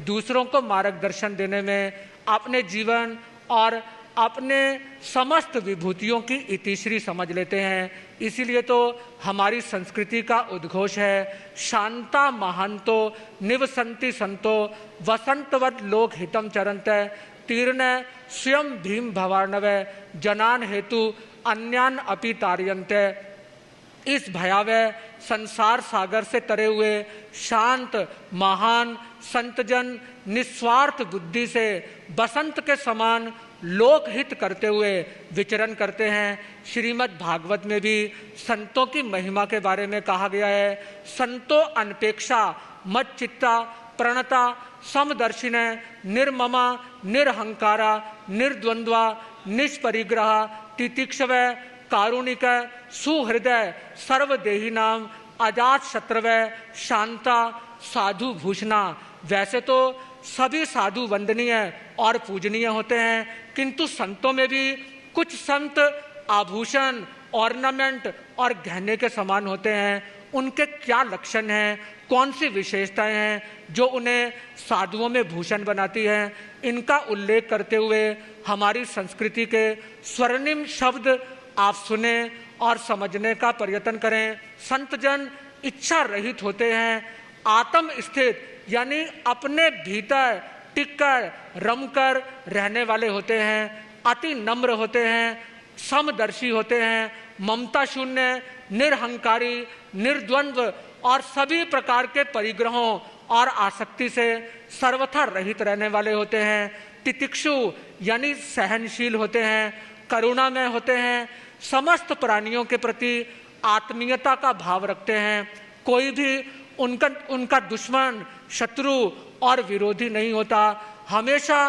दूसरों को मार्गदर्शन देने में अपने जीवन और अपने समस्त विभूतियों की इतिश्री समझ लेते हैं। इसीलिए तो हमारी संस्कृति का उद्घोष है, शांता महांतो निवसंति संतो वसंतवत लोक हितम चरंत तीर्ण स्वयं भीम भवार्णव जनान हेतु अन्यान अपि तारयन्ते। इस भयावह संसार सागर से तरे हुए शांत महान संतजन निस्वार्थ बुद्धि से बसंत के समान लोकहित करते हुए विचरण करते हैं। श्रीमद् भागवत में भी संतों की महिमा के बारे में कहा गया है, संतो अनपेक्षा मत चित्ता प्रणता समदर्शिन निर्ममा निरहंकारा निर्द्वंद्वा निष्परिग्रह तितिक्षव कारुणिक सुहृदय सर्वदेही नाम अजात शत्रवय शांता साधु भूषणा। वैसे तो सभी साधु वंदनीय और पूजनीय होते हैं, किंतु संतों में भी कुछ संत आभूषण, ऑर्नामेंट और गहने के समान होते हैं। उनके क्या लक्षण हैं, कौन सी विशेषताएं हैं जो उन्हें साधुओं में भूषण बनाती हैं, इनका उल्लेख करते हुए हमारी संस्कृति के स्वर्णिम शब्द आप सुने और समझने का प्रयत्न करें। संतजन इच्छा रहित होते हैं, आत्म स्थित यानी अपने भीतर टिककर रमकर रहने वाले होते हैं, अति नम्र होते हैं, समदर्शी होते हैं, ममता शून्य, निरहंकारी, निर्द्वंद्व और सभी प्रकार के परिग्रहों और आसक्ति से सर्वथा रहित रहने वाले होते हैं। तितिक्षु यानी सहनशील होते हैं, करुणामय होते हैं, समस्त प्राणियों के प्रति आत्मीयता का भाव रखते हैं। कोई भी उनका दुश्मन, शत्रु और विरोधी नहीं होता। हमेशा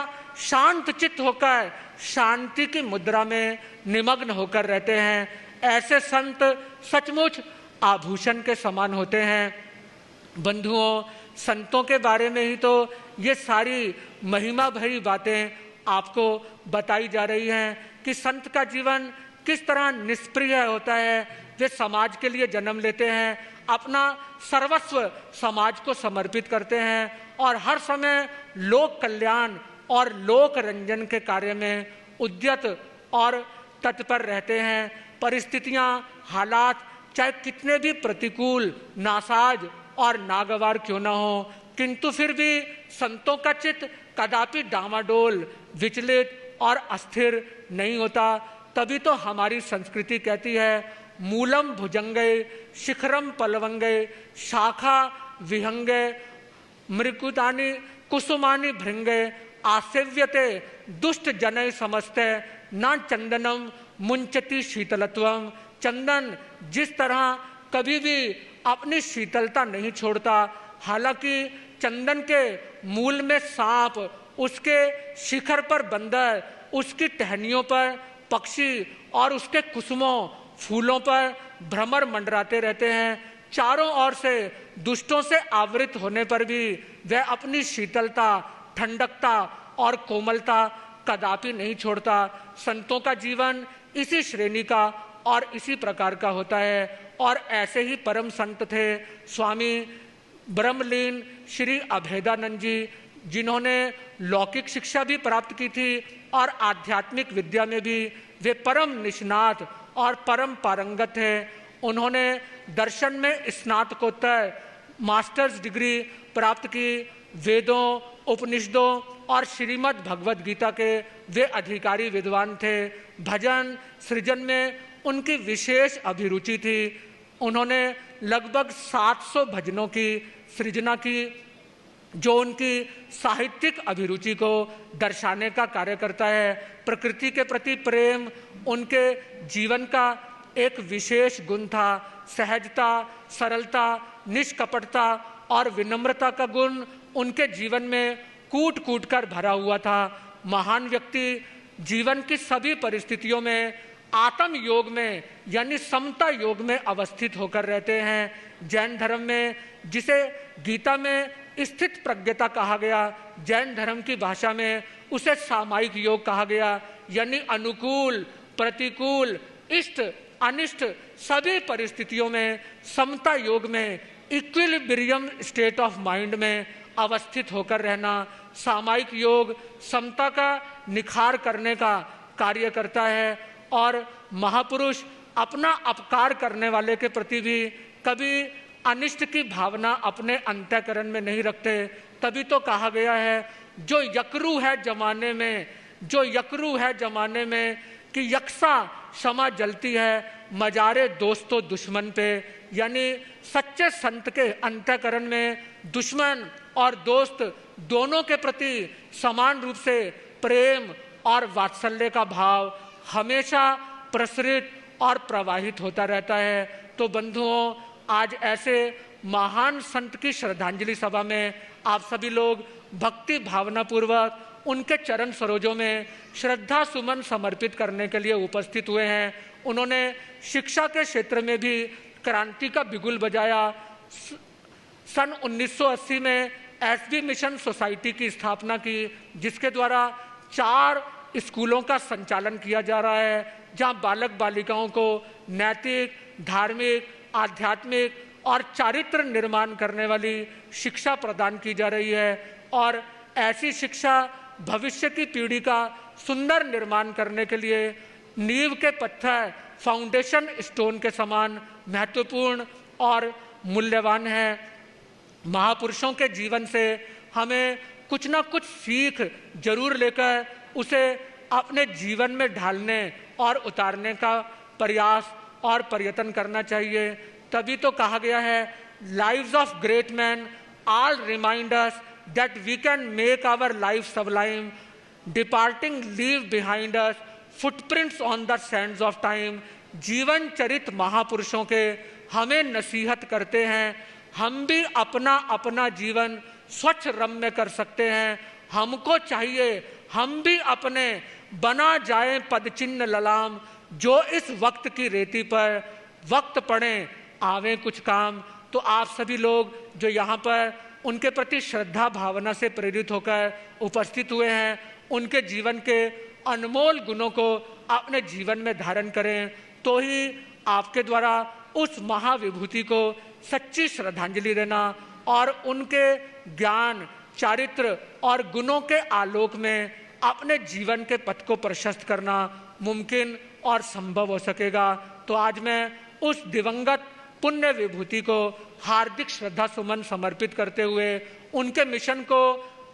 शांत चित्त होकर शांति की मुद्रा में निमग्न होकर रहते हैं। ऐसे संत सचमुच आभूषण के समान होते हैं। बंधुओं, संतों के बारे में ही तो ये सारी महिमा भरी बातें आपको बताई जा रही हैं कि संत का जीवन किस तरह निष्प्रिय होता है। वे समाज के लिए जन्म लेते हैं, अपना सर्वस्व समाज को समर्पित करते हैं और हर समय लोक कल्याण और लोक रंजन के कार्य में उद्यत और तत्पर रहते हैं। परिस्थितियां, हालात चाहे कितने भी प्रतिकूल, नासाज और नागवार क्यों ना हो, किंतु फिर भी संतों का चित्त कदापि डामाडोल, विचलित और अस्थिर नहीं होता। तभी तो हमारी संस्कृति कहती है, मूलम भुजंगे शिखरम पलवंगे शाखा विहंगे मृकुतानि कुसुमानि भृंगे आसेव्यते दुष्ट जनय समस्ते न चंदनम मुंचति शीतलत्वम। चंदन जिस तरह कभी भी अपनी शीतलता नहीं छोड़ता, हालांकि चंदन के मूल में सांप, उसके शिखर पर बंदर, उसकी टहनियों पर पक्षी और उसके कुसुमों फूलों पर भ्रमर मंडराते रहते हैं। चारों ओर से दुष्टों से आवृत होने पर भी वह अपनी शीतलता, ठंडकता और कोमलता कदापि नहीं छोड़ता। संतों का जीवन इसी श्रेणी का और इसी प्रकार का होता है। और ऐसे ही परम संत थे स्वामी ब्रह्मलीन श्री अभेदानंद जी, जिन्होंने लौकिक शिक्षा भी प्राप्त की थी और आध्यात्मिक विद्या में भी वे परम निष्णात और परम पारंगत हैं। उन्होंने दर्शन में स्नातकोत्तर मास्टर्स डिग्री प्राप्त की। वेदों, उपनिषदों और श्रीमद् भगवद गीता के वे अधिकारी विद्वान थे। भजन सृजन में उनकी विशेष अभिरुचि थी। उन्होंने लगभग 700 भजनों की सृजना की, जो उनकी साहित्यिक अभिरुचि को दर्शाने का कार्य करता है। प्रकृति के प्रति प्रेम उनके जीवन का एक विशेष गुण था। सहजता, सरलता, निष्कपटता और विनम्रता का गुण उनके जीवन में कूट कूट कर भरा हुआ था। महान व्यक्ति जीवन की सभी परिस्थितियों में आत्म योग में यानी समता योग में अवस्थित होकर रहते हैं। जैन धर्म में, जिसे गीता में स्थित प्रज्ञता कहा गया, जैन धर्म की भाषा में उसे सामायिक योग कहा गया, यानी अनुकूल, प्रतिकूल, इष्ट, अनिष्ट सभी परिस्थितियों में समता योग में, इक्विलिब्रियम स्टेट ऑफ माइंड में अवस्थित होकर रहना। सामायिक योग समता का निखार करने का कार्य करता है और महापुरुष अपना अपकार करने वाले के प्रति भी कभी अनिष्ट की भावना अपने अंतःकरण में नहीं रखते। तभी तो कहा गया है, जो यकरू है जमाने में, जो यकरू है जमाने में कि यक्सा क्षमा जलती है मजारे दोस्तों दुश्मन पे। यानी सच्चे संत के अंतःकरण में दुश्मन और दोस्त दोनों के प्रति समान रूप से प्रेम और वात्सल्य का भाव हमेशा प्रसरित और प्रवाहित होता रहता है। तो बंधुओं, आज ऐसे महान संत की श्रद्धांजलि सभा में आप सभी लोग भक्ति भावना पूर्वक उनके चरण सरोजों में श्रद्धा सुमन समर्पित करने के लिए उपस्थित हुए हैं। उन्होंने शिक्षा के क्षेत्र में भी क्रांति का बिगुल बजाया। सन 1980 में एसबी मिशन सोसाइटी की स्थापना की, जिसके द्वारा 4 स्कूलों का संचालन किया जा रहा है, जहां बालक बालिकाओं को नैतिक, धार्मिक, आध्यात्मिक और चारित्र निर्माण करने वाली शिक्षा प्रदान की जा रही है। और ऐसी शिक्षा भविष्य की पीढ़ी का सुंदर निर्माण करने के लिए नींव के पत्थर, फाउंडेशन स्टोन के समान महत्वपूर्ण और मूल्यवान है। महापुरुषों के जीवन से हमें कुछ ना कुछ सीख जरूर लेकर उसे अपने जीवन में ढालने और उतारने का प्रयास और प्रयत्न करना चाहिए। तभी तो कहा गया है, lives of great man all remind us that we can make our life sublime, departing leave behind us footprints on the sands of time. जीवन चरित महापुरुषों के हमें नसीहत करते हैं, हम भी अपना अपना जीवन स्वच्छ रम्य कर सकते हैं। हमको चाहिए हम भी अपने बना जाए पद चिन्ह ललाम, जो इस वक्त की रेती पर वक्त पड़े आवे कुछ काम। तो आप सभी लोग जो यहाँ पर उनके प्रति श्रद्धा भावना से प्रेरित होकर उपस्थित हुए हैं, उनके जीवन के अनमोल गुणों को अपने जीवन में धारण करें, तो ही आपके द्वारा उस महाविभूति को सच्ची श्रद्धांजलि देना और उनके ज्ञान, चारित्र और गुणों के आलोक में अपने जीवन के पथ को प्रशस्त करना मुमकिन और संभव हो सकेगा। तो आज मैं उस दिवंगत पुण्य विभूति को हार्दिक श्रद्धा सुमन समर्पित करते हुए उनके मिशन को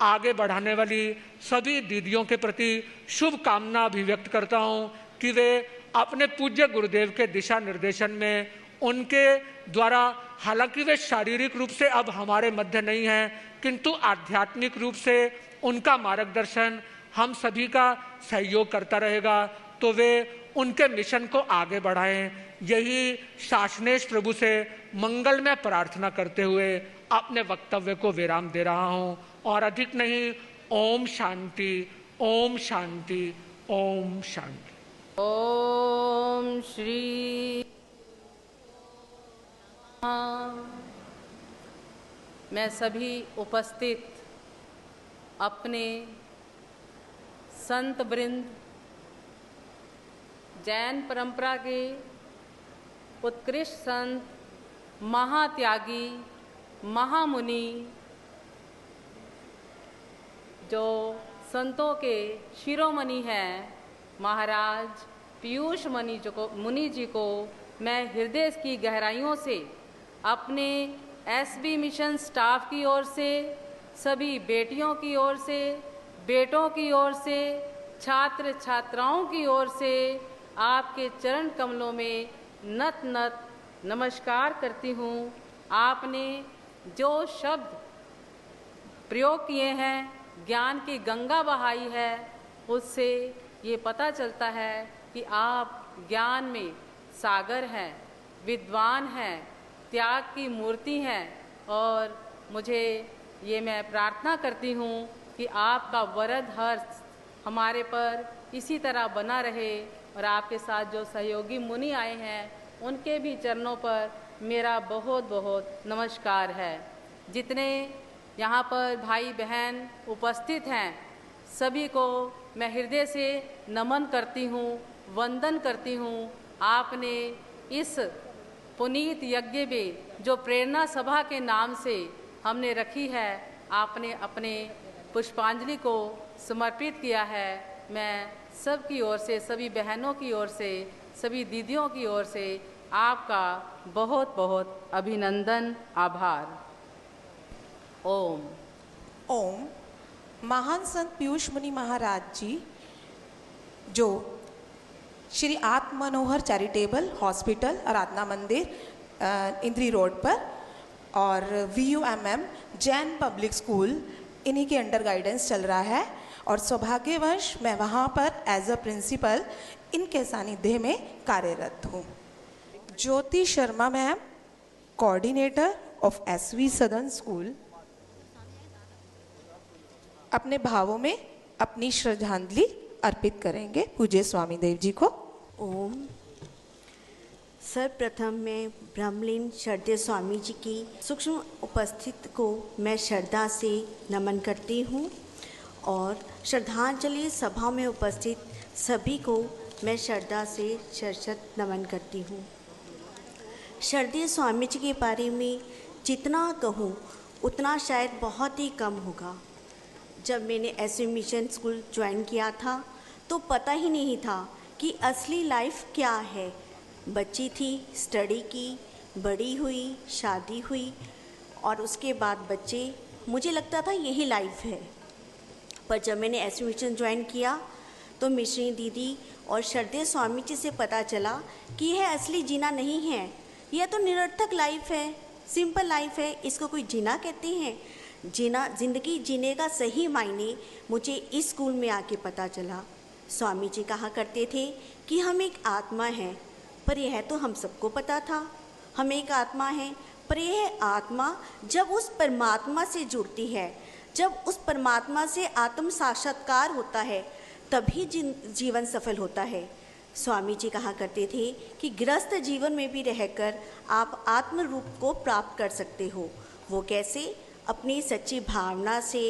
आगे बढ़ाने वाली सभी दीदियों के प्रति शुभकामना अभिव्यक्त करता हूं कि वे अपने पूज्य गुरुदेव के दिशा निर्देशन में उनके द्वारा, हालांकि वे शारीरिक रूप से अब हमारे मध्य नहीं हैं, किंतु आध्यात्मिक रूप से उनका मार्गदर्शन हम सभी का सहयोग करता रहेगा। तो वे उनके मिशन को आगे बढ़ाएं, यही शासनेश प्रभु से मंगल में प्रार्थना करते हुए अपने वक्तव्य को विराम दे रहा हूं और अधिक नहीं। ओम शांति, ओम शांति, ओम शांति। ओम श्री। मैं सभी उपस्थित अपने संत वृंद, जैन परंपरा के उत्कृष्ट संत, महात्यागी, महामुनि, जो संतों के शिरोमणि हैं, महाराज पीयूष मुनि जी को मैं हृदय की गहराइयों से अपने एसबी मिशन स्टाफ की ओर से, सभी बेटियों की ओर से, बेटों की ओर से, छात्र छात्राओं की ओर से आपके चरण कमलों में नत नत नमस्कार करती हूँ। आपने जो शब्द प्रयोग किए हैं, ज्ञान की गंगा बहाई है, उससे ये पता चलता है कि आप ज्ञान में सागर हैं, विद्वान हैं, त्याग की मूर्ति हैं। और मुझे ये मैं प्रार्थना करती हूँ कि आपका वरद हर्ष हमारे पर इसी तरह बना रहे और आपके साथ जो सहयोगी मुनि आए हैं उनके भी चरणों पर मेरा बहुत बहुत नमस्कार है। जितने यहाँ पर भाई बहन उपस्थित हैं सभी को मैं हृदय से नमन करती हूँ, वंदन करती हूँ। आपने इस पुनीत यज्ञ में जो प्रेरणा सभा के नाम से हमने रखी है, आपने अपने पुष्पांजलि को समर्पित किया है। मैं सबकी ओर से, सभी बहनों की ओर से, सभी दीदियों की ओर से आपका बहुत बहुत अभिनंदन, आभार। ओम। ओम। महान संत पीयूष मुनि महाराज जी, जो श्री आत्म मनोहर चैरिटेबल हॉस्पिटल आराधना मंदिर इंद्री रोड पर और VUMM जैन पब्लिक स्कूल, इन्हीं के अंडर गाइडेंस चल रहा है और सौभाग्यवश मैं वहाँ पर एज अ प्रिंसिपल इनके सानिध्य में कार्यरत हूँ। Jyoti Sharma ma'am, coordinator of SV Sadan school, अपने भावों में अपनी श्रद्धांजलि अर्पित करेंगे पूज्य स्वामी देव जी को। ओम। सर्वप्रथम मैं ब्रह्मलीन श्रद्धेय स्वामी जी की सूक्ष्म उपस्थिति को मैं श्रद्धा से नमन करती हूँ और श्रद्धांजलि सभा में उपस्थित सभी को मैं श्रद्धा से शत नमन करती हूँ। श्रद्धेय स्वामी जी के बारे में जितना कहूँ उतना शायद बहुत ही कम होगा। जब मैंने SV मिशन स्कूल ज्वाइन किया था तो पता ही नहीं था कि असली लाइफ क्या है। बच्ची थी, स्टडी की, बड़ी हुई, शादी हुई और उसके बाद बच्चे, मुझे लगता था यही लाइफ है। पर जब मैंने SV मिशन ज्वाइन किया तो मिश्री दीदी और श्रद्धेय स्वामी जी से पता चला कि यह असली जीना नहीं है, यह तो निरर्थक लाइफ है, सिंपल लाइफ है, इसको कोई जीना कहते हैं। जीना, जिंदगी जीने का सही मायने मुझे इस स्कूल में आके पता चला। स्वामी जी कहा करते थे कि हम एक आत्मा हैं, पर यह तो हम सबको पता था, हम एक आत्मा हैं, पर यह आत्मा जब उस परमात्मा से जुड़ती है, जब उस परमात्मा से आत्म साक्षात्कार होता है, तभी जीवन सफल होता है। स्वामी जी कहा करते थे कि गृहस्थ जीवन में भी रहकर आप आत्म रूप को प्राप्त कर सकते हो। वो कैसे? अपनी सच्ची भावना से,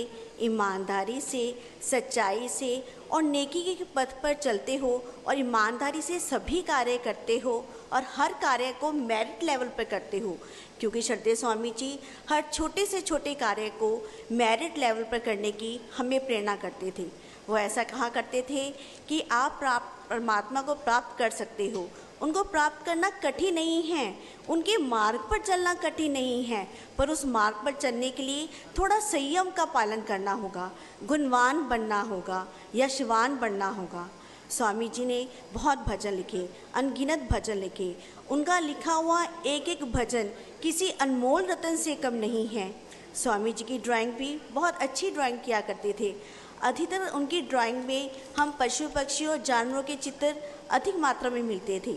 ईमानदारी से, सच्चाई से और नेकी के पथ पर चलते हो और ईमानदारी से सभी कार्य करते हो और हर कार्य को मेरिट लेवल पर करते हो, क्योंकि श्रद्धेय स्वामी जी हर छोटे से छोटे कार्य को मेरिट लेवल पर करने की हमें प्रेरणा करते थे। वो ऐसा कहा करते थे कि आप परमात्मा को प्राप्त कर सकते हो, उनको प्राप्त करना कठिन नहीं है, उनके मार्ग पर चलना कठिन नहीं है, पर उस मार्ग पर चलने के लिए थोड़ा संयम का पालन करना होगा, गुणवान बनना होगा, यशवान बनना होगा। स्वामी जी ने बहुत भजन लिखे, अनगिनत भजन लिखे। उनका लिखा हुआ एक एक भजन किसी अनमोल रतन से कम नहीं है। स्वामी जी की ड्राइंग भी बहुत अच्छी ड्राइंग किया करते थे। अधिकतर उनकी ड्राइंग में हम पशु पक्षियों और जानवरों के चित्र अधिक मात्रा में मिलते थे।